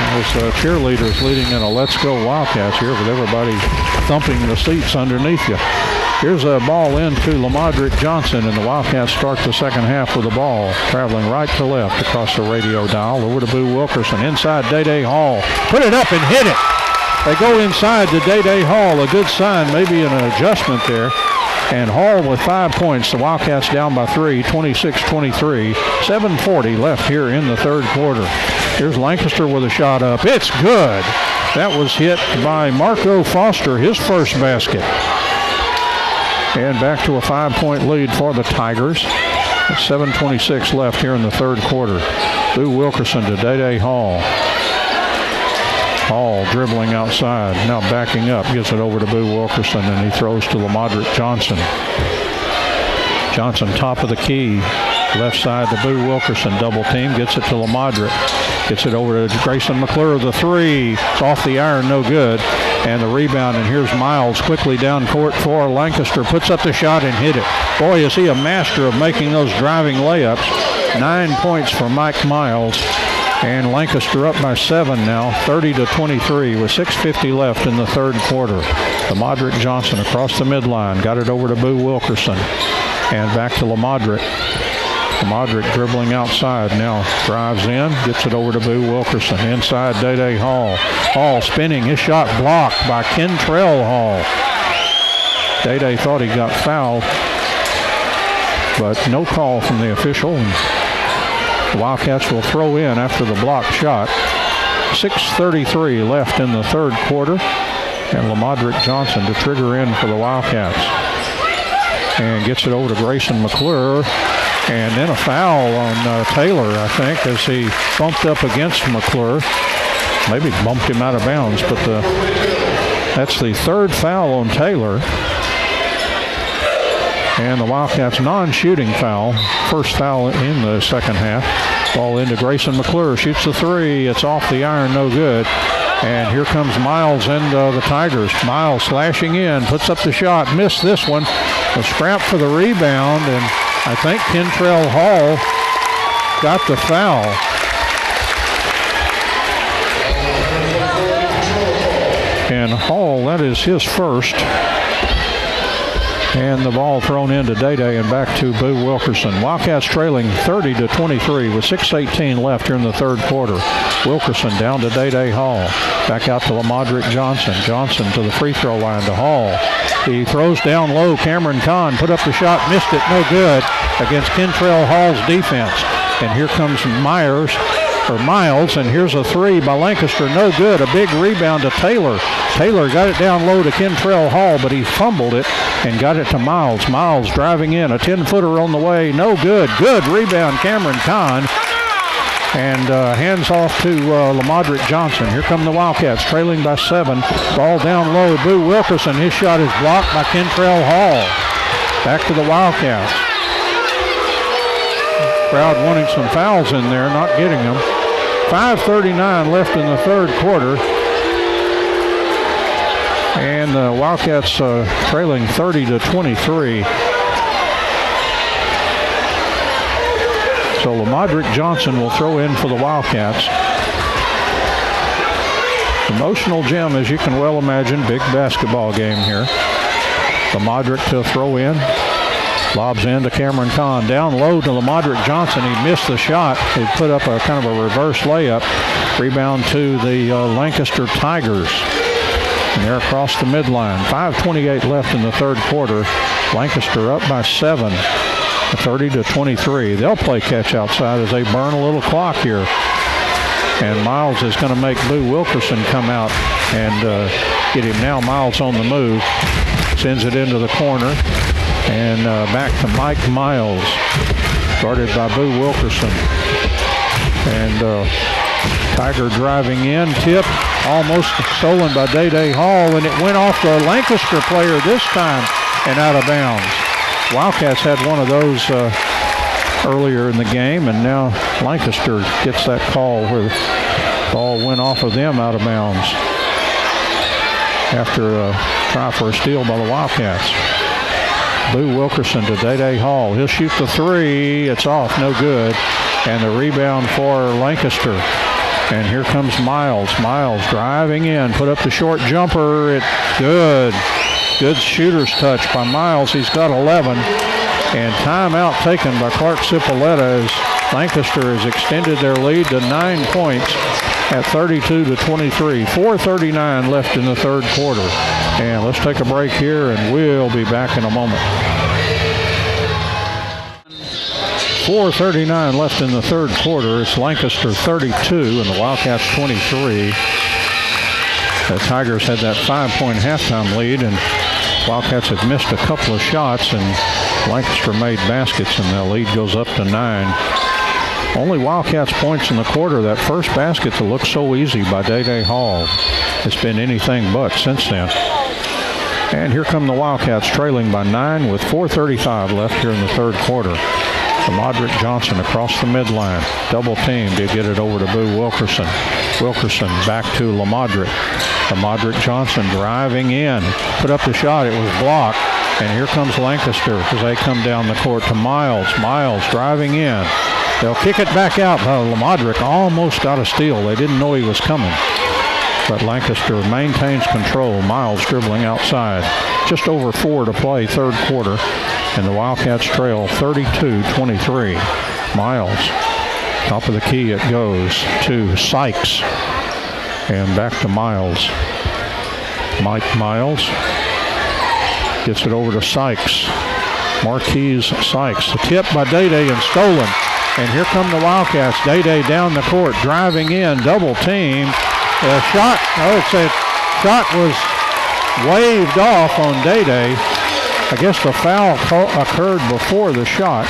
Those cheerleaders leading in a Let's Go Wildcats here with everybody thumping the seats underneath you. Here's a ball into Lamadrick Johnson, and the Wildcats start the second half with the ball traveling right to left across the radio dial. Over to Boo Wilkerson, inside Day-Day Hall. Put it up and hit it. They go inside to Day-Day Hall, a good sign, maybe an adjustment there. And Hall with 5 points. The Wildcats down by 3, 26-23. 7:40 left here in the third quarter. Here's Lancaster with a shot up. It's good. That was hit by Marco Foster, his first basket. And back to a 5-point lead for the Tigers. 7:26 left here in the third quarter. Boo Wilkerson to Day-Day Hall. Hall dribbling outside, now backing up, gets it over to Boo Wilkerson, and he throws to Lamadrick Johnson. Johnson top of the key, left side to Boo Wilkerson, double team, gets it to Lamadrick. Gets it over to Grayson McClure, the three. It's off the iron, no good. And the rebound, and here's Miles quickly down court for Lancaster. Puts up the shot and hit it. Boy, is he a master of making those driving layups. 9 points for Mike Miles. And Lancaster up by 7 now, 30-23 with 6:50 left in the third quarter. Lamadrick Johnson across the midline. Got it over to Boo Wilkerson. And back to Lamadrick. Lamadrick dribbling outside now, drives in, gets it over to Boo Wilkerson. Inside Day-Day Hall. Hall spinning, his shot blocked by Kentrell Hall. Day-Day thought he got fouled, but no call from the official. And the Wildcats will throw in after the blocked shot. 6:33 left in the third quarter. And Lamadrick Johnson to trigger in for the Wildcats. And gets it over to Grayson McClure. And then a foul on Taylor, I think, as he bumped up against McClure. Maybe bumped him out of bounds, but that's the third foul on Taylor. And the Wildcats non-shooting foul. First foul in the second half. Ball into Grayson McClure. Shoots the three. It's off the iron. No good. And here comes Miles and the Tigers. Miles slashing in. Puts up the shot. Missed this one. A scrap for the rebound. And I think Kentrell Hall got the foul. And Hall, that is his first. And the ball thrown into Day-Day and back to Boo Wilkerson. Wildcats trailing 30-23 with 6:18 left here in the third quarter. Wilkerson down to Day-Day Hall. Back out to Lamadrick Johnson. Johnson to the free throw line to Hall. He throws down low. Cameron Kahn put up the shot, missed it, no good against Kentrell Hall's defense. And here comes Miles, and here's a three by Lancaster, no good. A big rebound to Taylor. Taylor got it down low to Kentrell Hall, but he fumbled it and got it to Miles. Miles driving in, a 10-footer on the way, no good. Good rebound, Cameron Kahn. And hands off to Lamadrick Johnson. Here come the Wildcats, trailing by 7. Ball down low, Boo Wilkerson. His shot is blocked by Kentrell Hall. Back to the Wildcats. Crowd wanting some fouls in there, not getting them. 5:39 left in the third quarter. And the Wildcats trailing 30-23. So Lamadrick Johnson will throw in for the Wildcats. Emotional gem, as you can well imagine. Big basketball game here. Lamadrick to throw in. Lobs in to Cameron Kahn. Down low to Lamadrick Johnson. He missed the shot. He put up a kind of a reverse layup. Rebound to the Lancaster Tigers. And they're across the midline. 5:28 left in the third quarter. Lancaster up by 7. 30-23. They'll play catch outside as they burn a little clock here. And Miles is going to make Boo Wilkerson come out and get him now. Miles on the move. Sends it into the corner. And back to Mike Miles. Guarded by Boo Wilkerson. And Tiger driving in. Tip almost stolen by Day-Day Hall. And it went off the Lancaster player this time and out of bounds. Wildcats had one of those earlier in the game, and now Lancaster gets that call where the ball went off of them out of bounds after a try for a steal by the Wildcats. Boo Wilkerson to Day-Day Hall. He'll shoot the three. It's off, no good. And the rebound for Lancaster. And here comes Miles. Miles driving in, put up the short jumper. It's good. Good shooter's touch by Miles. He's got 11. And timeout taken by Clark Cipolletta as Lancaster has extended their lead to 9 points at 32-23. 4:39 left in the third quarter. And let's take a break here, and we'll be back in a moment. 4:39 left in the third quarter. It's Lancaster 32 and the Wildcats 23. The Tigers had that 5-point halftime lead, and Wildcats have missed a couple of shots, and Lancaster made baskets, and the lead goes up to 9. Only Wildcats points in the quarter. That first basket that looked so easy by Day Hall. It's been anything but since then. And here come the Wildcats trailing by 9 with 4:35 left here in the third quarter. Lamadrick Johnson across the midline. Double team to get it over to Boo Wilkerson. Wilkerson back to Lamadrick. Lamadrick Johnson driving in. Put up the shot. It was blocked. And here comes Lancaster as they come down the court to Miles. Miles driving in. They'll kick it back out. Lamadrick almost got a steal. They didn't know he was coming. But Lancaster maintains control. Miles dribbling outside. Just over 4 to play, third quarter. And the Wildcats trail 32-23. Miles, top of the key it goes to Sykes. And back to Miles. Mike Miles gets it over to Sykes. Marquise Sykes. The tip by Day and stolen. And here come the Wildcats. Day down the court, driving in, double team. The shot, shot was waved off on Day. I guess the foul occurred before the shot.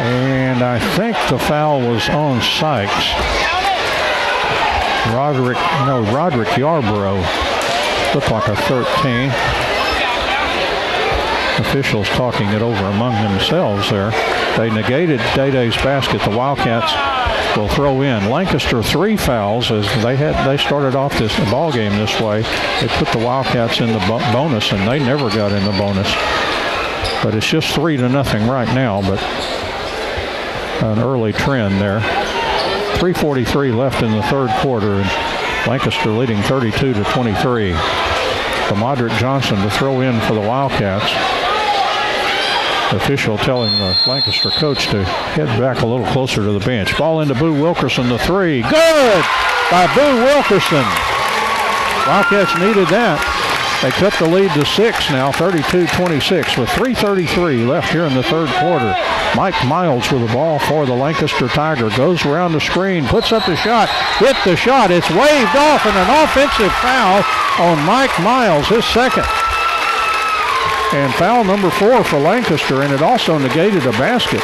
And I think the foul was on Sykes. Roderick Yarborough. Looked like a 13. Officials talking it over among themselves there. They negated Day's basket. The Wildcats will throw in. Lancaster 3 fouls as they started off this ball game this way. They put the Wildcats in the bonus, and they never got in the bonus. But it's just 3-0 right now, but an early trend there. 3:43 left in the third quarter, and Lancaster leading 32-23. Lamadrick Johnson to throw in for the Wildcats. The official telling the Lancaster coach to head back a little closer to the bench. Ball into Boo Wilkerson, the 3. Good by Boo Wilkerson. Wildcats needed that. They cut the lead to 6 now, 32-26, with 3:33 left here in the third quarter. Mike Miles with the ball for the Lancaster Tiger. Goes around the screen, puts up the shot, hit the shot. It's waved off, and an offensive foul on Mike Miles, his second. And foul number 4 for Lancaster, and it also negated a basket.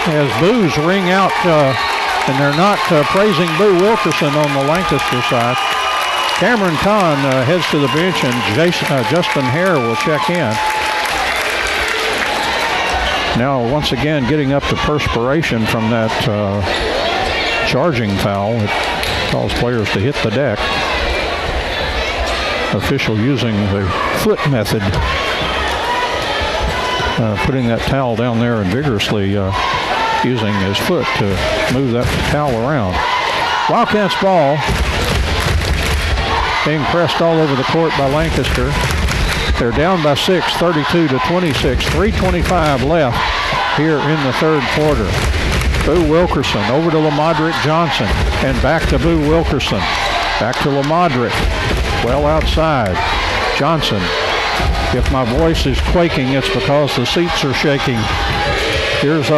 As boos ring out, and they're not praising Boo Wilkerson on the Lancaster side. Cameron Kahn heads to the bench, and Justin Hare will check in. Now, once again, getting up to perspiration from that charging foul. It calls players to hit the deck. Official using the foot method, putting that towel down there and vigorously using his foot to move that towel around. Wildcats ball being pressed all over the court by Lancaster. They're down by 6, 32-26, 3:25 left here in the third quarter. Boo Wilkerson over to Lamadrick Johnson, and back to Boo Wilkerson. Back to Lamadrick. Well outside. Johnson. If my voice is quaking, it's because the seats are shaking. Here's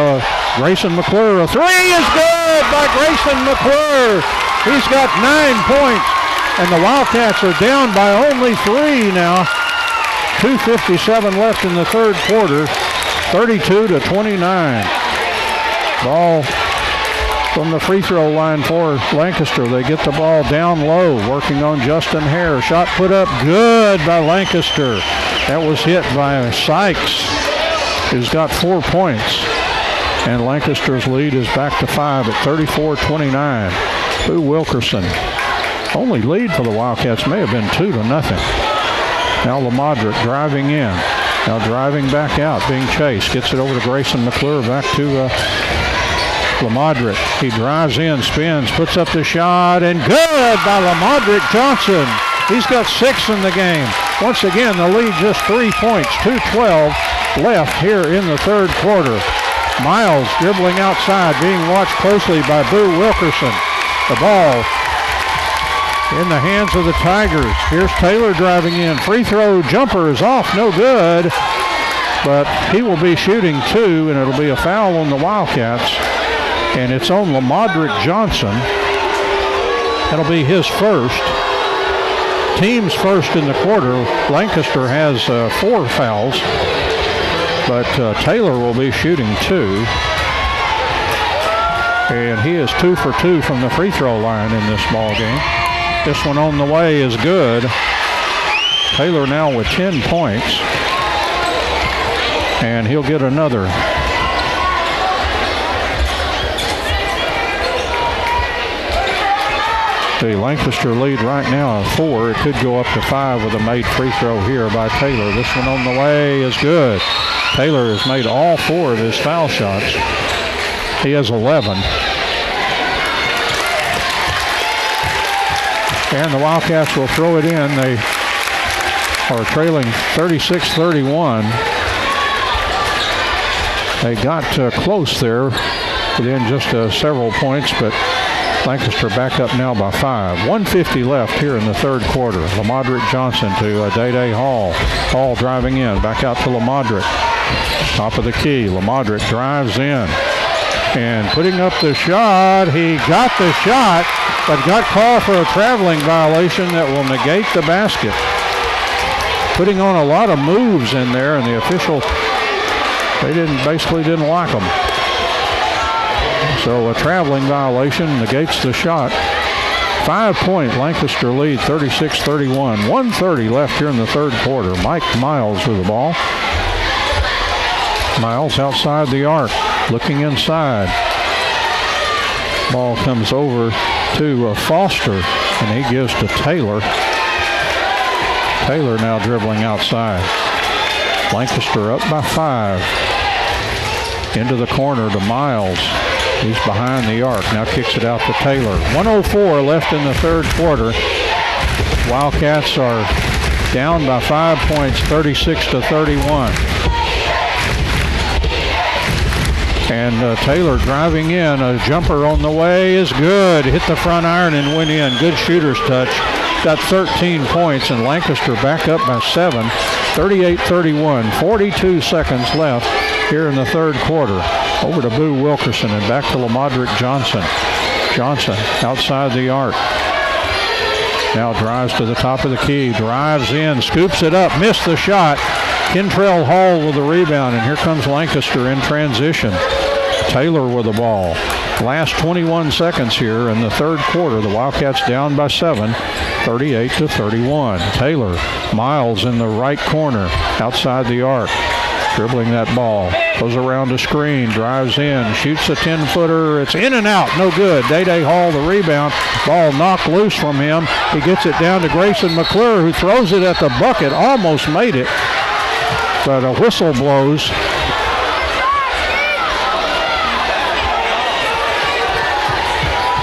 Grayson McClure. A 3 is good by Grayson McClure. He's got 9 points, and the Wildcats are down by only 3 now. 2:57 left in the third quarter. 32-29. Ball from the free throw line for Lancaster. They get the ball down low, working on Justin Hare. Shot put up good by Lancaster. That was hit by Sykes, who's got 4 points. And Lancaster's lead is back to 5 at 34-29. Boo Wilkerson. Only lead for the Wildcats may have been 2-0. Now Lamadrick driving in. Now driving back out, being chased. Gets it over to Grayson McClure, back to Lamadrick. He drives in, spins, puts up the shot, and good by Lamadrick Johnson. He's got 6 in the game. Once again, the lead just 3 points, 2:12 left here in the third quarter. Miles dribbling outside, being watched closely by Boo Wilkerson. The ball in the hands of the Tigers. Here's Taylor driving in. Free throw jumper is off, no good. But he will be shooting 2, and it'll be a foul on the Wildcats. And it's on Lamadrick Johnson. That'll be his first. Team's first in the quarter. Lancaster has 4 fouls. But Taylor will be shooting 2. And he is 2 for 2 from the free throw line in this ball game. This one on the way is good. Taylor now with 10 points. And he'll get another. The Lancaster lead right now is 4. It could go up to 5 with a made free throw here by Taylor. This one on the way is good. Taylor has made all 4 of his foul shots. He has 11. And the Wildcats will throw it in. They are trailing 36-31. They got close there within just several points, but Lancaster back up now by 5. 1:50 left here in the third quarter. Lamadrick Johnson to Day Hall. Hall driving in. Back out to Lamadrick. Top of the key. Lamadrick drives in. And putting up the shot. He got the shot, but got called for a traveling violation that will negate the basket. Putting on a lot of moves in there, and the official, they basically didn't like them. So a traveling violation negates the shot. 5-point Lancaster lead, 36-31. 1:30 left here in the third quarter. Mike Miles with the ball. Miles outside the arc, looking inside. Ball comes over to Foster, and he gives to Taylor. Taylor now dribbling outside. Lancaster up by 5. Into the corner to Miles. He's behind the arc. Now kicks it out to Taylor. 1:04 left in the third quarter. Wildcats are down by 5 points, 36-31. And Taylor driving in. A jumper on the way is good. Hit the front iron and went in. Good shooter's touch. Got 13 points, and Lancaster back up by 7. 38-31. 42 seconds left here in the third quarter. Over to Boo Wilkerson and back to Lamadrick Johnson. Johnson outside the arc. Now drives to the top of the key. Drives in. Scoops it up. Missed the shot. Kentrell Hall with the rebound, and here comes Lancaster in transition. Taylor with the ball. Last 21 seconds here in the third quarter. The Wildcats down by 7, 38-31. Taylor, Miles in the right corner, outside the arc. Dribbling that ball. Goes around the screen, drives in, shoots a 10-footer. It's in and out, no good. Day Hall the rebound. Ball knocked loose from him. He gets it down to Grayson McClure, who throws it at the bucket. Almost made it, but a whistle blows.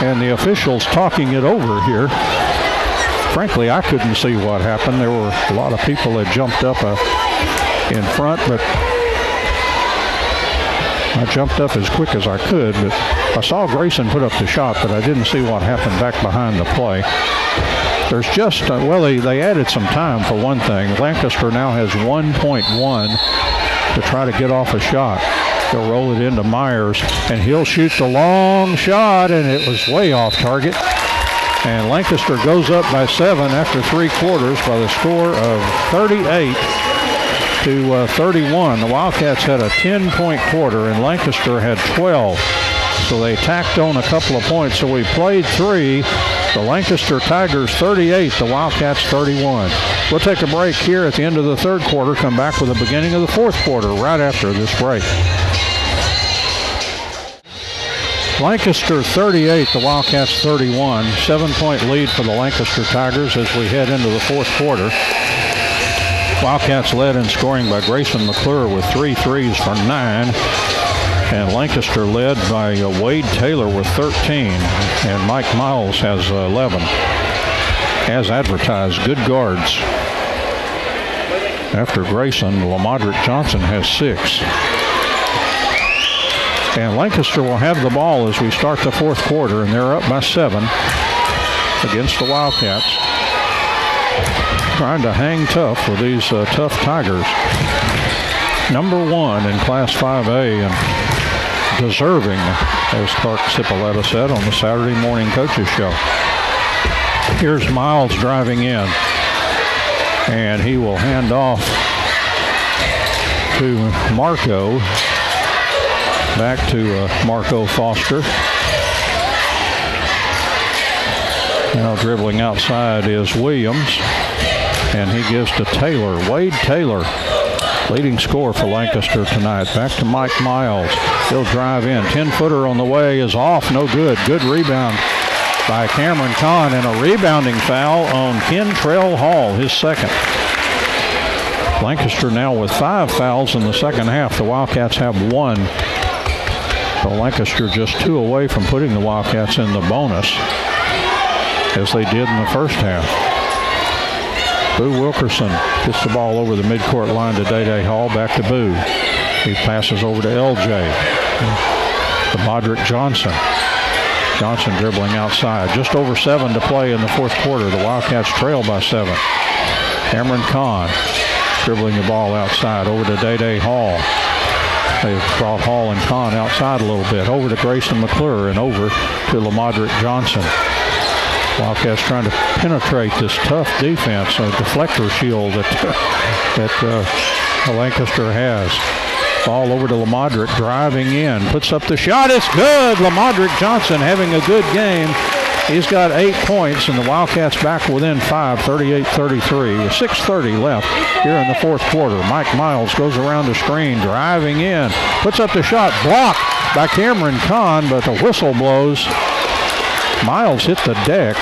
And the officials talking it over here. Frankly, I couldn't see what happened. There were a lot of people that jumped up in front, but I jumped up as quick as I could. But I saw Grayson put up the shot, but I didn't see what happened back behind the play. There's just, they added some time for one thing. Lancaster now has 1.1 to try to get off a shot. They'll roll it into Myers, and he'll shoot the long shot, and it was way off target. And Lancaster goes up by 7 after 3 quarters by the score of 38-31. The Wildcats had a 10-point quarter, and Lancaster had 12. So they tacked on a couple of points. So we played 3. The Lancaster Tigers 38, the Wildcats 31. We'll take a break here at the end of the third quarter, come back with the beginning of the fourth quarter right after this break. Lancaster 38, the Wildcats 31. 7-point lead for the Lancaster Tigers as we head into the fourth quarter. Wildcats led in scoring by Grayson McClure with 3 threes for 9. And Lancaster led by Wade Taylor with 13. And Mike Miles has 11. As advertised, good guards. After Grayson, Lamadrick Johnson has 6. And Lancaster will have the ball as we start the fourth quarter, and they're up by 7 against the Wildcats. Trying to hang tough with these tough Tigers. Number 1 in Class 5A and deserving, as Clark Cipolletta said on the Saturday morning coaches show. Here's Miles driving in, and he will hand off to Marco. Back to Marco Foster. Now dribbling outside is Williams, and he gives to Taylor. Wade Taylor, leading scorer for Lancaster tonight. Back to Mike Miles. He'll drive in. 10-footer on the way is off. No good. Good rebound by Cameron Kahn, and a rebounding foul on Kentrell Hall, his second. Lancaster now with 5 fouls in the second half. The Wildcats have 1. So Lancaster just 2 away from putting the Wildcats in the bonus, as they did in the first half. Boo Wilkerson gets the ball over the midcourt line to Day Hall. Back to Boo. He passes over to LJ. To Modric Johnson. Johnson dribbling outside. Just over 7 to play in the fourth quarter. The Wildcats trail by 7. Cameron Kahn dribbling the ball outside over to Day Hall. They've brought Hall and Kahn outside a little bit. Over to Grayson McClure and over to Lamadrick Johnson. Wildcats trying to penetrate this tough defense, a deflector shield that Lancaster has. Ball over to Lamadrick, driving in, puts up the shot. It's good. Lamadrick Johnson having a good game. He's got 8 points, and the Wildcats back within 5, 38-33, with 6:30 left here in the fourth quarter. Mike Miles goes around the screen, driving in, puts up the shot, blocked by Cameron Kahn, but the whistle blows. Miles hit the deck.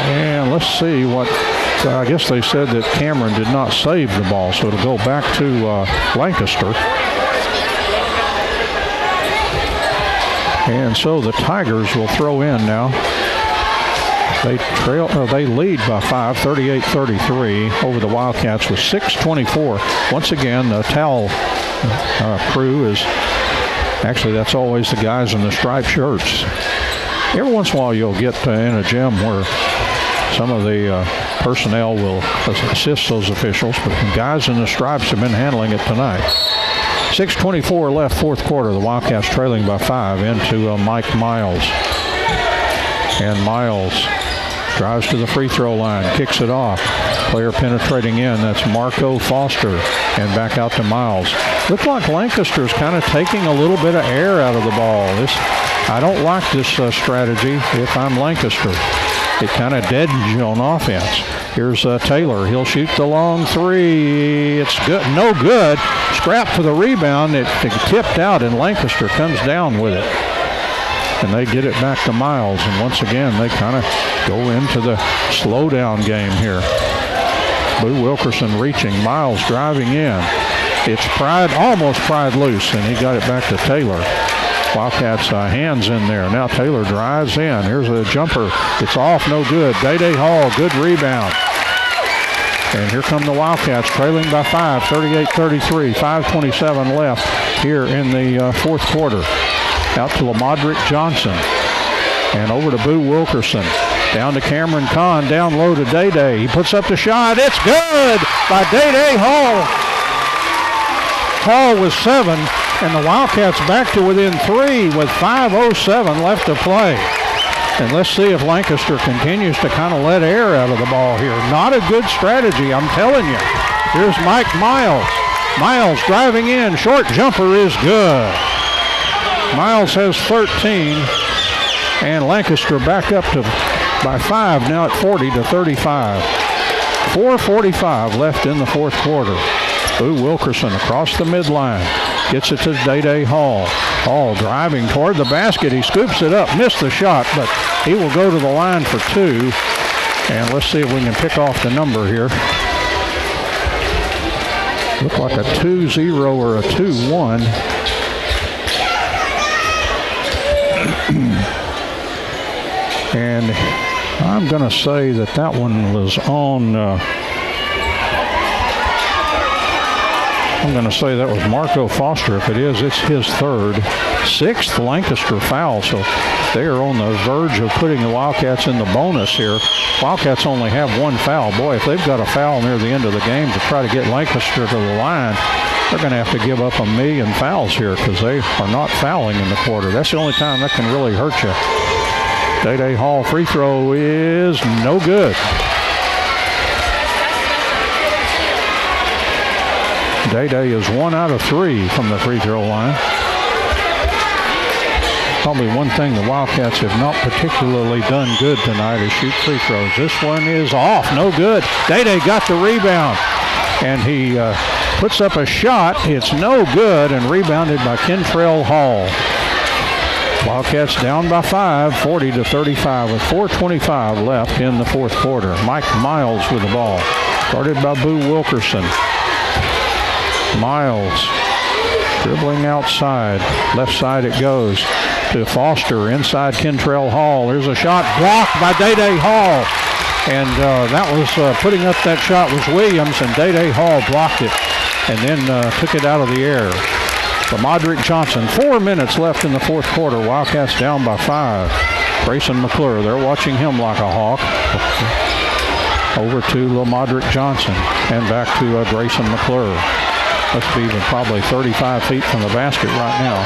And let's see what, I guess they said that Cameron did not save the ball, so it'll go back to Lancaster. And so the Tigers will throw in now. They lead by 5, 38-33 over the Wildcats with 6:24. Once again, the towel crew is, actually that's always the guys in the striped shirts. Every once in a while you'll get in a gym where some of the personnel will assist those officials, but the guys in the stripes have been handling it tonight. 6:24 left, fourth quarter. The Wildcats trailing by 5 into Mike Miles. And Miles drives to the free throw line, kicks it off. Player penetrating in, that's Marco Foster. And back out to Miles. Looks like Lancaster's kind of taking a little bit of air out of the ball. I don't like this strategy if I'm Lancaster. It kind of deadens you on offense. Here's Taylor. He'll shoot the long 3. It's good. No good. Scrap for the rebound. It tipped out, and Lancaster comes down with it. And they get it back to Miles. And once again, they kind of go into the slow-down game here. Boo Wilkerson reaching. Miles driving in. It's almost pried loose, and he got it back to Taylor. Wildcats hands in there. Now Taylor drives in. Here's a jumper. It's off, no good. Day Hall, good rebound. And here come the Wildcats trailing by 5, 38-33. 5:27 left here in the fourth quarter. Out to Lamadrick Johnson. And over to Boo Wilkerson. Down to Cameron Kahn, down low to Day. He puts up the shot. It's good by Day Hall. Hall with 7. And the Wildcats back to within 3 with 5:07 left to play. And let's see if Lancaster continues to kind of let air out of the ball here. Not a good strategy, I'm telling you. Here's Mike Miles. Miles driving in. Short jumper is good. Miles has 13. And Lancaster back up by 5 now at 40-35. 4:45 left in the fourth quarter. Boo Wilkerson across the midline. Gets it to Day Hall. Hall driving toward the basket. He scoops it up, missed the shot, but he will go to the line for 2. And let's see if we can pick off the number here. Look like a 2-0 or a 2-1. And I'm going to say that one was on, I'm going to say that was Marco Foster. If it is, it's his third. 6th Lancaster foul, so they are on the verge of putting the Wildcats in the bonus here. Wildcats only have 1 foul. Boy, if they've got a foul near the end of the game to try to get Lancaster to the line, they're going to have to give up 1,000,000 fouls here because they are not fouling in the quarter. That's the only time that can really hurt you. Day-Day Hall free throw is no good. Day-Day is 1 out of 3 from the free throw line. Probably one thing the Wildcats have not particularly done good tonight is shoot free throws. This one is off, no good. Day-Day got the rebound, and he puts up a shot. It's no good, and rebounded by Kentrell Hall. Wildcats down by 5, 40-35, with 4:25 left in the fourth quarter. Mike Miles with the ball. Guarded by Boo Wilkerson. Miles dribbling outside. Left side it goes to Foster inside Kentrell Hall. There's a shot blocked by Day-Day Hall. And that was putting up that shot was Williams, and Day-Day Hall blocked it and then took it out of the air. Lamadrick Johnson, 4 minutes left in the fourth quarter. Wildcats down by 5. Grayson McClure, they're watching him like a hawk. Over to Lamadrick Johnson and back to Grayson McClure. Must be probably 35 feet from the basket right now.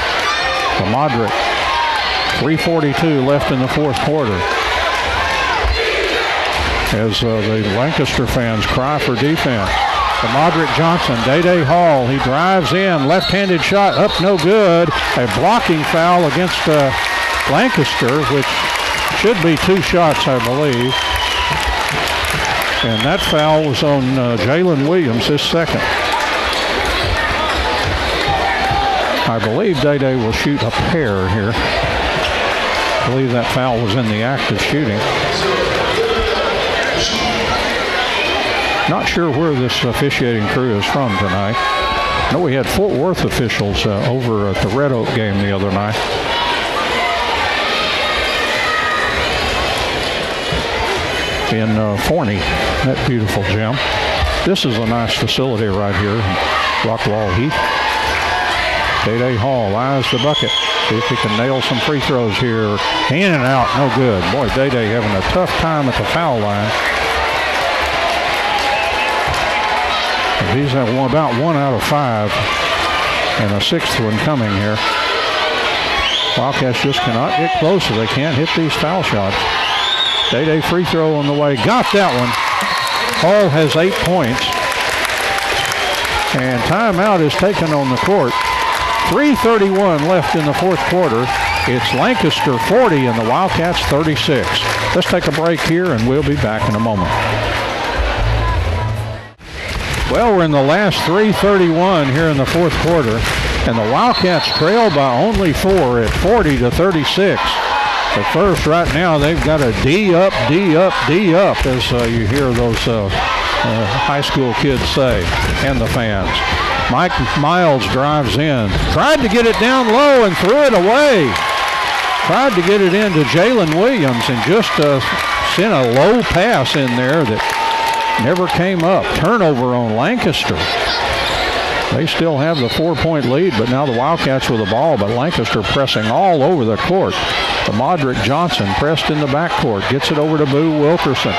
Lamadrick, 3:42 left in the fourth quarter. As the Lancaster fans cry for defense. Lamadrick Johnson, Day-Day Hall, he drives in, left-handed shot up, no good. A blocking foul against Lancaster, which should be 2 shots, I believe. And that foul was on Jalen Williams, his second. I believe Day-Day will shoot a pair here. I believe that foul was in the act of shooting. Not sure where this officiating crew is from tonight. I know we had Fort Worth officials over at the Red Oak game the other night. In Forney, that beautiful gym. This is a nice facility right here in Rockwall Heath. Day-Day Hall eyes the bucket. See if he can nail some free throws here. In and out, no good. Boy, Day-Day having a tough time at the foul line. He's at about 1 out of 5, and a 6th one coming here. Wildcats just cannot get closer. They can't hit these foul shots. Day-Day free throw on the way. Got that one. Hall has 8 points. And timeout is taken on the court. 3:31 left in the fourth quarter. It's Lancaster 40 and the Wildcats 36. Let's take a break here, and we'll be back in a moment. Well, we're in the last 3:31 here in the fourth quarter, and the Wildcats trail by only 4 at 40-36. But first, right now, they've got a D up, D up, D up, as you hear those high school kids say, and the fans. Mike Miles drives in, tried to get it down low and threw it away. Tried to get it into Jalen Williams and just sent a low pass in there that never came up. Turnover on Lancaster. They still have the 4-point lead, but now the Wildcats with the ball, but Lancaster pressing all over the court. Lamadrick Johnson pressed in the backcourt, gets it over to Boo Wilkerson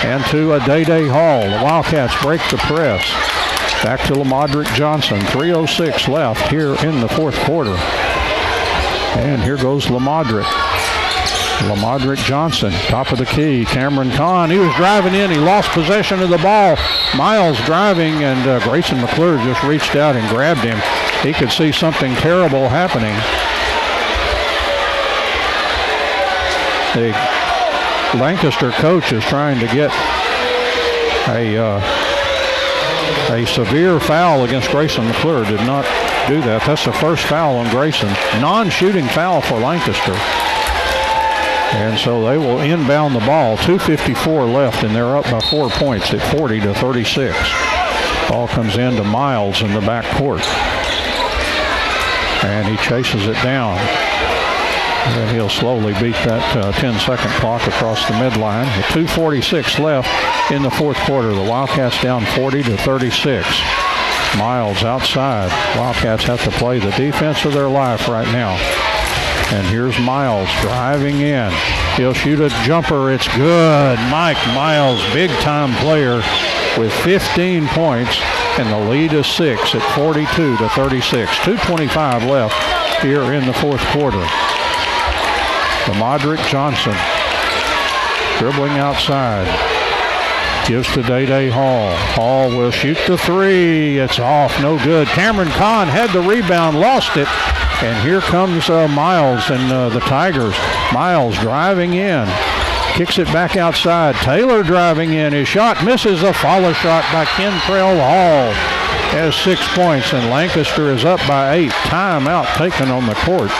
and to a Day-Day Hall. The Wildcats break the press. Back to Lamadrick Johnson. 3:06 left here in the fourth quarter. And here goes Lamadrick. Lamadrick Johnson, top of the key. Cameron Kahn, he was driving in. He lost possession of the ball. Miles driving, and Grayson McClure just reached out and grabbed him. He could see something terrible happening. The Lancaster coach is trying to get a severe foul against Grayson McClure. Did not do that. That's the first foul on Grayson. Non-shooting foul for Lancaster. And so they will inbound the ball. 2:54 left, and they're up by 4 points at 40-36. Ball comes in to Miles in the back court. And he chases it down. And he'll slowly beat that 10-second clock across the midline. With 2:46 left in the fourth quarter. The Wildcats down 40-36. Miles outside. Wildcats have to play the defense of their life right now. And here's Miles driving in. He'll shoot a jumper. It's good. Mike Miles, big-time player with 15 points. And the lead is 6 at 42-36. 2:25 left here in the fourth quarter. The Modric Johnson dribbling outside. Gives to Day Hall. Hall will shoot the three. It's off. No good. Cameron Kahn had the rebound, lost it. And here comes Miles and the Tigers. Miles driving in. Kicks it back outside. Taylor driving in. His shot misses. A follow shot by Kentrell Hall. Has 6 points, and Lancaster is up by 8. Timeout taken on the court.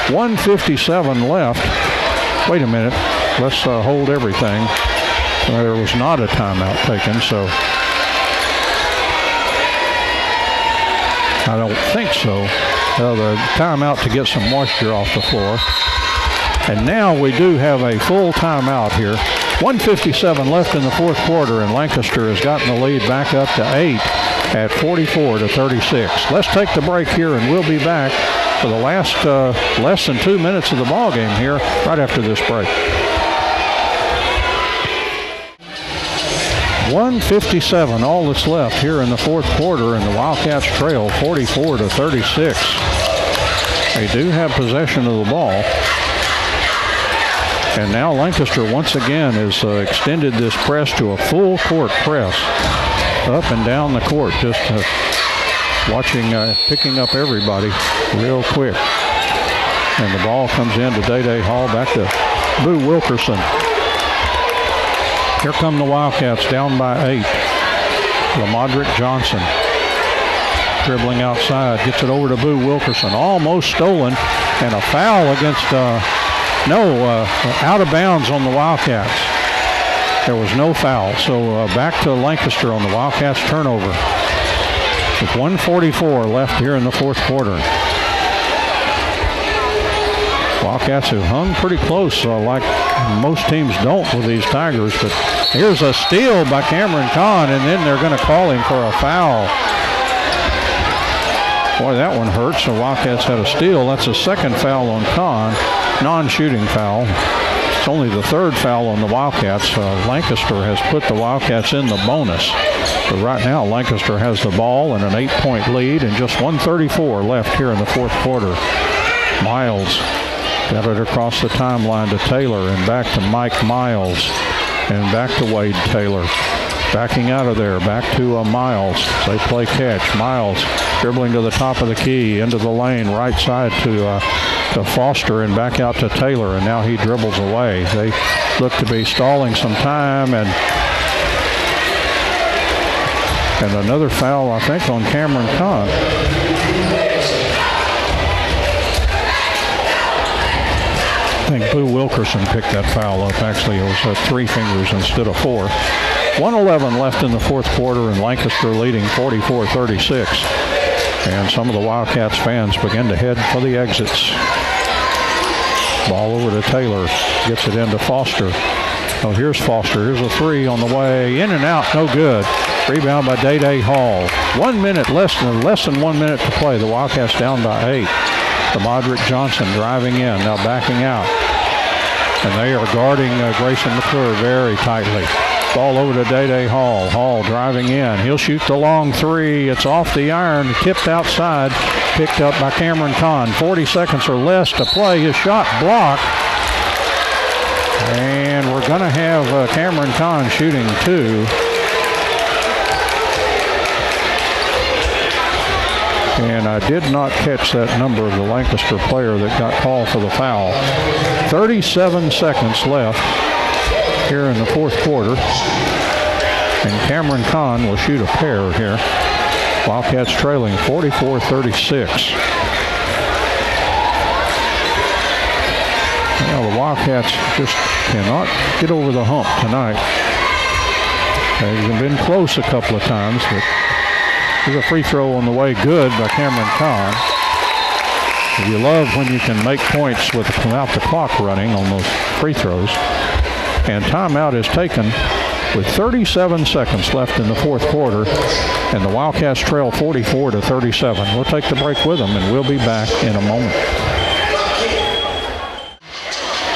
1:57 left. Wait a minute. Let's hold everything. There was not a timeout taken, so I don't think so. The timeout to get some moisture off the floor. And now we do have a full timeout here. 1:57 left in the fourth quarter, and Lancaster has gotten the lead back up to 8 at 44-36. Let's take the break here, and we'll be back for the last less than 2 minutes of the ball game here right after this break. 1:57, all that's left here in the fourth quarter, and the Wildcats trail 44-36. They do have possession of the ball. And now Lancaster once again has extended this press to a full court press. Up and down the court, just watching, picking up everybody real quick. And the ball comes in to Day Hall, back to Boo Wilkerson. Here come the Wildcats down by 8. Lamadrick Johnson dribbling outside, gets it over to Boo Wilkerson. Almost stolen, and a foul against, out of bounds on the Wildcats. There was no foul, so back to Lancaster on the Wildcats turnover. With 1:44 left here in the fourth quarter. Wildcats have hung pretty close, like most teams don't with these Tigers, but here's a steal by Cameron Kahn, and then they're going to call him for a foul. Boy, that one hurts. The Wildcats had a steal. That's a second foul on Kahn, non-shooting foul. It's only the third foul on the Wildcats. Lancaster has put the Wildcats in the bonus. But right now, Lancaster has the ball and an 8-point lead, and just 1:34 left here in the fourth quarter. Miles got it across the timeline to Taylor, and back to Mike Miles, and back to Wade Taylor. Backing out of there, back to Miles. They play catch. Miles dribbling to the top of the key, into the lane, right side to Foster, and back out to Taylor, and now he dribbles away. They look to be stalling some time, and another foul, I think, on Cameron Kahn. I think Boo Wilkerson picked that foul up. Actually, it was 3 fingers instead of 4. 1:11 left in the fourth quarter, and Lancaster leading 44-36. And some of the Wildcats fans begin to head for the exits. Ball over to Taylor. Gets it into Foster. Oh, here's Foster. Here's a 3 on the way. In and out. No good. Rebound by Day Hall. 1 minute, less than 1 minute to play. The Wildcats down by 8. The Modric Johnson driving in. Now backing out. And they are guarding Grayson McClure very tightly. Ball over to Day Hall. Hall driving in. He'll shoot the long 3. It's off the iron. Tipped outside. Picked up by Cameron Kahn. 40 seconds or less to play. His shot blocked. And we're going to have Cameron Kahn shooting 2. And I did not catch that number of the Lancaster player that got called for the foul. 37 seconds left here in the fourth quarter. And Cameron Kahn will shoot a pair here. Wildcats trailing 44-36. Well, the Wildcats just cannot get over the hump tonight. They've been close a couple of times, but there's a free throw on the way, good by Cameron Kahn. You love when you can make points without the clock running on those free throws. And timeout is taken with 37 seconds left in the fourth quarter, and the Wildcats trail 44-37. We'll take the break with them, and we'll be back in a moment.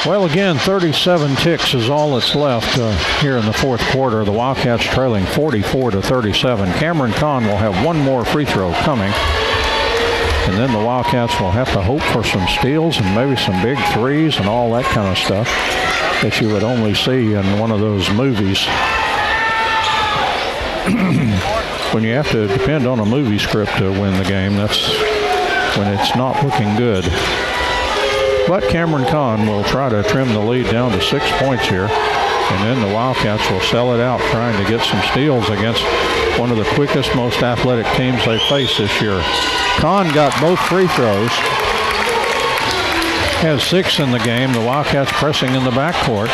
Well, again, 37 ticks is all that's left here in the fourth quarter. The Wildcats trailing 44-37. Cameron Kahn will have one more free throw coming, and then the Wildcats will have to hope for some steals and maybe some big threes and all that kind of stuff that you would only see in one of those movies. When you have to depend on a movie script to win the game, that's when it's not looking good. But Cameron Kahn will try to trim the lead down to 6 points here, and then the Wildcats will sell it out trying to get some steals against one of the quickest, most athletic teams they face this year. Kahn got both free throws, has 6 in the game. The Wildcats pressing in the backcourt,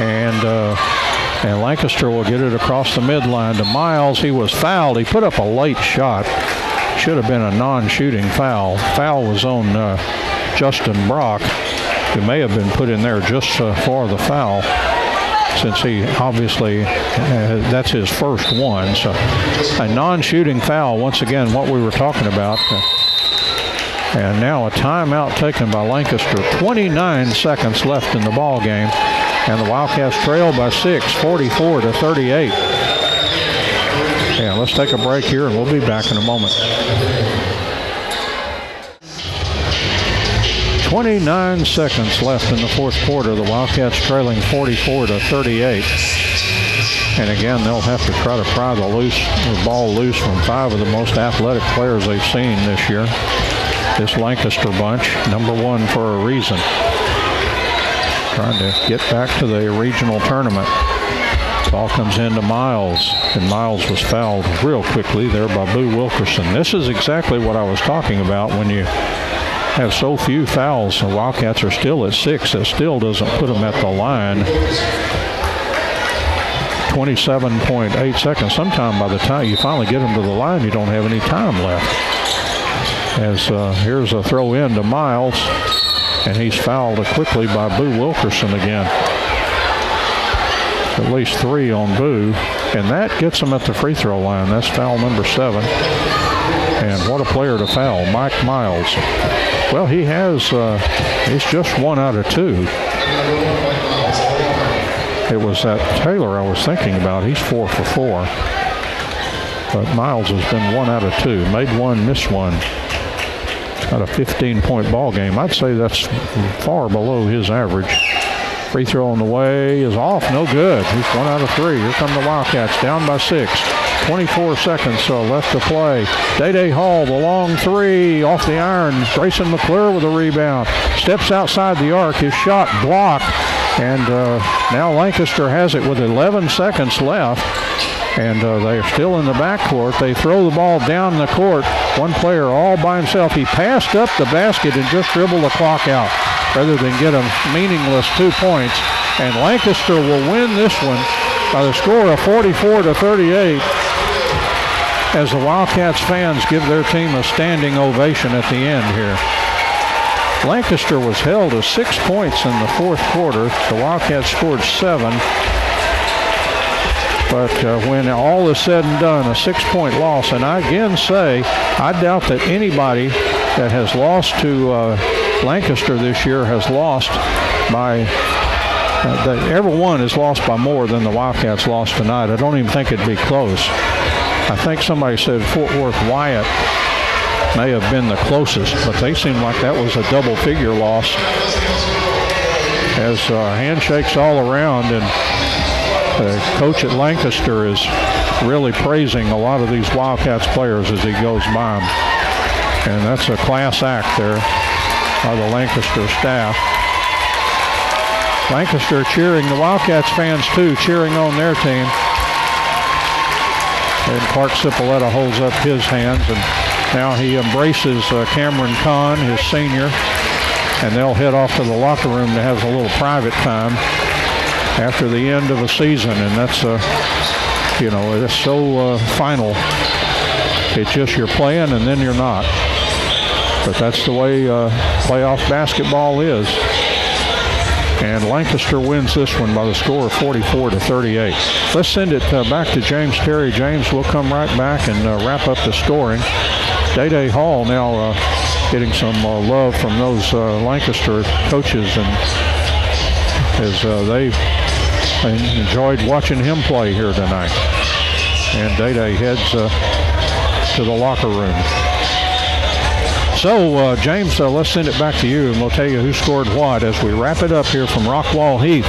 and Lancaster will get it across the midline to Miles. He was fouled. He put up a late shot. Should have been a non-shooting foul. Foul was on Justin Brock, who may have been put in there just for the foul, since he obviously, that's his first one. So a non-shooting foul, once again, what we were talking about. And now a timeout taken by Lancaster. 29 seconds left in the ball game, and the Wildcats trail by 6, 44-38. Yeah, let's take a break here, and we'll be back in a moment. 29 seconds left in the fourth quarter. The Wildcats trailing 44-38. And again, they'll have to try to pry the ball loose from 5 of the most athletic players they've seen this year. This Lancaster bunch, number 1 for a reason. Trying to get back to the regional tournament. Ball comes into Miles, and Miles was fouled real quickly there by Boo Wilkerson. This is exactly what I was talking about when you have so few fouls. The Wildcats are still at 6. That still doesn't put them at the line. 27.8 seconds. Sometime by the time you finally get them to the line, you don't have any time left. As here's a throw in to Miles, and he's fouled quickly by Boo Wilkerson again. At least 3 on Boo, and that gets him at the free throw line. That's foul number 7. And what a player to foul, Mike Miles. Well, he has, he's just 1 out of 2. It was that Taylor I was thinking about. He's 4 for 4. But Miles has been 1 out of 2. Made 1, missed 1. Got a 15-point ball game. I'd say that's far below his average. Free throw on the way is off. No good. He's 1 out of 3. Here come the Wildcats down by 6. 24 seconds left to play. Day Hall, the long 3 off the iron. Grayson McClure with a rebound. Steps outside the arc. His shot blocked. And now Lancaster has it with 11 seconds left. And they are still in the backcourt. They throw the ball down the court. One player all by himself. He passed up the basket and just dribbled the clock out rather than get a meaningless 2 points. And Lancaster will win this one by the score of 44-38 as the Wildcats fans give their team a standing ovation at the end here. Lancaster was held to 6 points in the fourth quarter. The Wildcats scored 7. But when all is said and done, a 6-point loss. And I again say, I doubt that anybody that has lost to Lancaster this year has lost by, everyone has lost by more than the Wildcats lost tonight. I don't even think it'd be close. I think somebody said Fort Worth Wyatt may have been the closest, but they seem like that was a double-figure loss. As handshakes all around, and the coach at Lancaster is really praising a lot of these Wildcats players as he goes by them. And that's a class act there by the Lancaster staff. Lancaster cheering, the Wildcats fans too, cheering on their team. And Clark Cipolletta holds up his hands, and now he embraces Cameron Kahn, his senior. and they'll head off to the locker room to have a little private time after the end of a season, and that's it's so final. It's just you're playing and then you're not. But that's the way playoff basketball is. And Lancaster wins this one by the score of 44-38. Let's send it back to James Terry. James, we'll come right back and wrap up the scoring. Day Hall now getting some love from those Lancaster coaches, and as they enjoyed watching him play here tonight. And Day heads to the locker room. So, James, let's send it back to you, and we'll tell you who scored what as we wrap it up here from Rockwall Heath,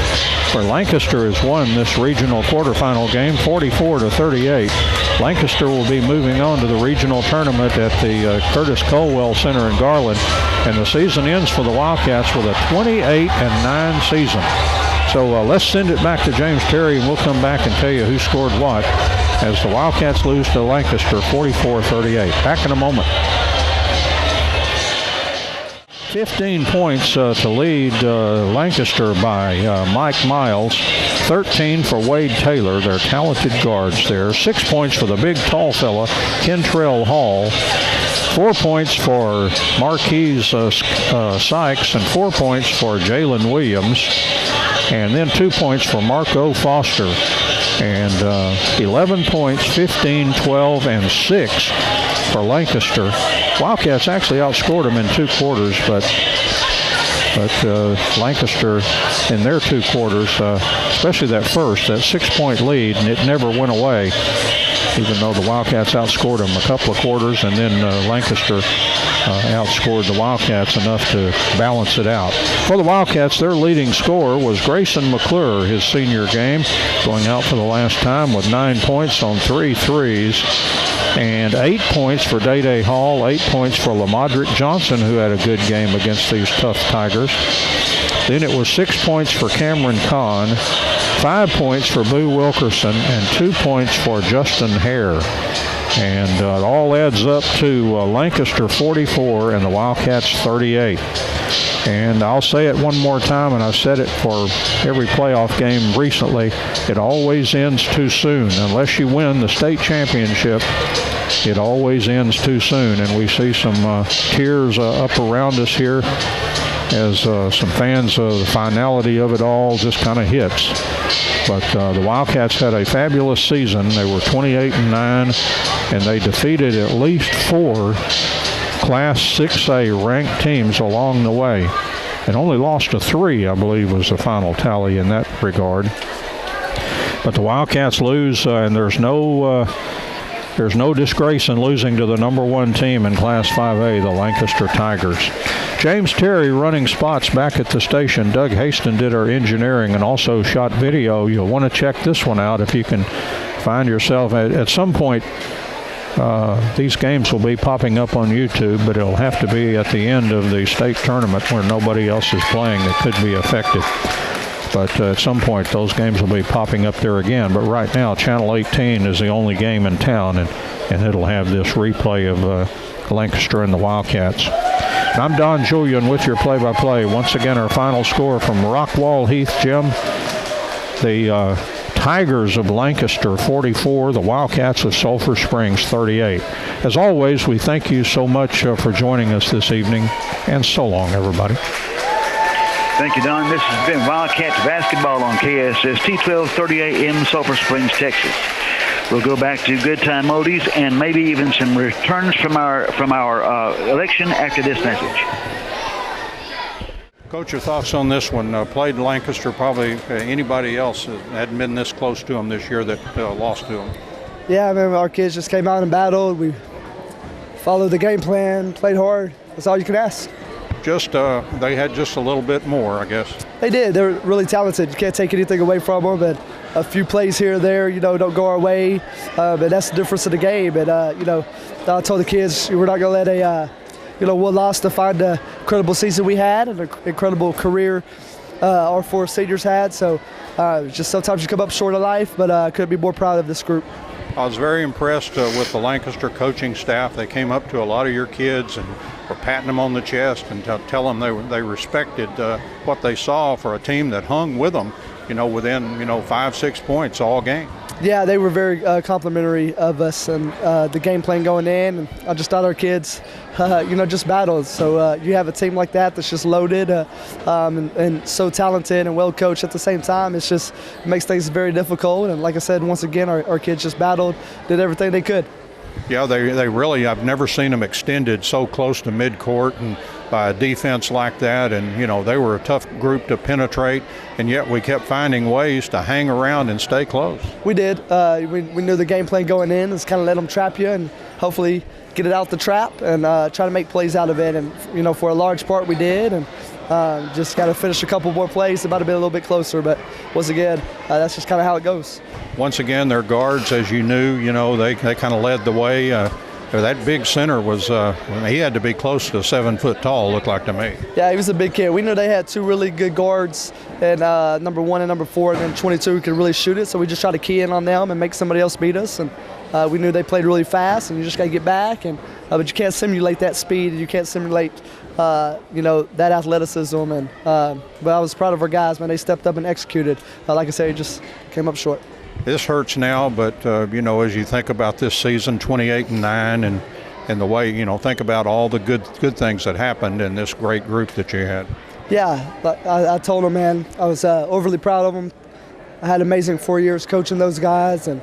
where Lancaster has won this regional quarterfinal game 44-38. Lancaster will be moving on to the regional tournament at the Curtis Colwell Center in Garland, and the season ends for the Wildcats with a 28-9 season. So let's send it back to James Terry, and we'll come back and tell you who scored what as the Wildcats lose to Lancaster 44-38. Back in a moment. 15 points to lead Lancaster by Mike Miles. 13 for Wade Taylor, their talented guards there. 6 points for the big tall fella, Kentrell Hall. 4 points for Marquise Sykes, and 4 points for Jalen Williams. And then 2 points for Marco Foster. And 11 points, 15, 12, and 6 for Lancaster. Wildcats actually outscored them in 2 quarters, but Lancaster in their 2 quarters, especially that 6-point lead, and it never went away, even though the Wildcats outscored them a couple of quarters, and then Lancaster outscored the Wildcats enough to balance it out. For the Wildcats, their leading scorer was Grayson McClure, his senior game, going out for the last time with 9 points on 3 threes. And 8 points for Day Hall, 8 points for Lamadrick Johnson, who had a good game against these tough Tigers. Then it was 6 points for Cameron Kahn, 5 points for Boo Wilkerson, and 2 points for Justin Hare. And it all adds up to Lancaster 44 and the Wildcats 38. And I'll say it one more time, and I've said it for every playoff game recently, it always ends too soon. Unless you win the state championship, it always ends too soon. And we see some tears up around us here as some fans, the finality of it all just kind of hits. But the Wildcats had a fabulous season. They were 28-9, and they defeated at least 4 Class 6A ranked teams along the way, and only lost to 3, I believe, was the final tally in that regard. But the Wildcats lose, and there's no disgrace in losing to the number 1 team in Class 5A, the Lancaster Tigers. James Terry running spots back at the station. Doug Haston did our engineering and also shot video. You'll want to check this one out if you can find yourself at some point. These games will be popping up on YouTube, but it'll have to be at the end of the state tournament where nobody else is playing that could be affected. But at some point, those games will be popping up there again. But right now, Channel 18 is the only game in town, and it'll have this replay of Lancaster and the Wildcats. And I'm Don Julian with your play-by-play. Once again, our final score from Rockwall Heath, Jim. The Tigers of Lancaster 44, the Wildcats of Sulphur Springs 38. As always, we thank you so much for joining us this evening, and so long, everybody. Thank you, Don. This has been Wildcats basketball on KSST 1230 AM, Sulphur Springs, Texas. We'll go back to good time oldies and maybe even some returns from our election after this message. Coach, your thoughts on this one? Played Lancaster, probably anybody else hadn't been this close to them this year that lost to them. Yeah, I mean, our kids just came out and battled. We followed the game plan, played hard. That's all you can ask. Just they had just a little bit more, I guess. They did. They're really talented. You can't take anything away from them. But a few plays here or there, don't go our way. But that's the difference of the game. And, I told the kids we're not going to let one loss define the incredible season we had and the incredible career our 4 seniors had. So just sometimes you come up short of life, but I couldn't be more proud of this group. I was very impressed with the Lancaster coaching staff. They came up to a lot of your kids and were patting them on the chest and tell them they respected what they saw for a team that hung with them, within 5-6 points all game. Yeah, they were very complimentary of us and the game plan going in. And I just thought our kids, just battled. So you have a team like that that's just loaded and so talented and well coached at the same time. It makes things very difficult. And like I said, once again, our kids just battled, did everything they could. Yeah, they really, I've never seen them extended so close to midcourt and by a defense like that. And, they were a tough group to penetrate, and yet we kept finding ways to hang around and stay close. We did. We knew the game plan going in is kind of let them trap you and hopefully get it out the trap and try to make plays out of it. And, for a large part we did. And just got to finish a couple more plays. It might have been a little bit closer, but once again, that's just kind of how it goes. Once again, their guards, as you knew, they kind of led the way. That big center was, he had to be close to 7 foot tall, looked like to me. Yeah, he was a big kid. We knew they had two really good guards, and number 1 and number 4, and then 22 who could really shoot it. So we just tried to key in on them and make somebody else beat us. And we knew they played really fast, and you just got to get back. And but you can't simulate that speed. You can't simulate, that athleticism. And but I was proud of our guys, man. They stepped up and executed. Like I said, just came up short. This hurts now, but as you think about this season, 28-9, and the way think about all the good things that happened in this great group that you had. Yeah, I told them, man, I was overly proud of them. I had amazing 4 years coaching those guys, and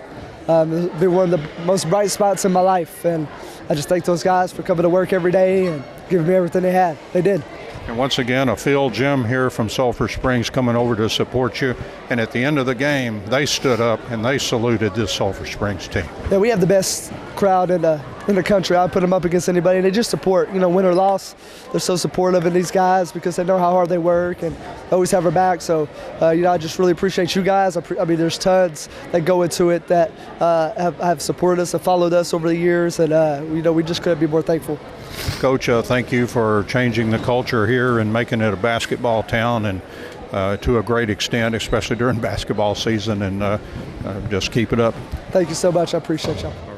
it's been one of the most bright spots in my life. And I just thank those guys for coming to work every day and giving me everything they had. They did. And once again, a field Jim here from Sulphur Springs coming over to support you. And at the end of the game, they stood up and they saluted this Sulphur Springs team. Yeah, we have the best crowd in the country. I put them up against anybody. They just support, win or loss. They're so supportive of these guys because they know how hard they work and always have our back. So, I just really appreciate you guys. I mean, there's tons that go into it that have supported us, have followed us over the years, and we just couldn't be more thankful. Coach, thank you for changing the culture here and making it a basketball town, and to a great extent, especially during basketball season, and just keep it up. Thank you so much. I appreciate y'all.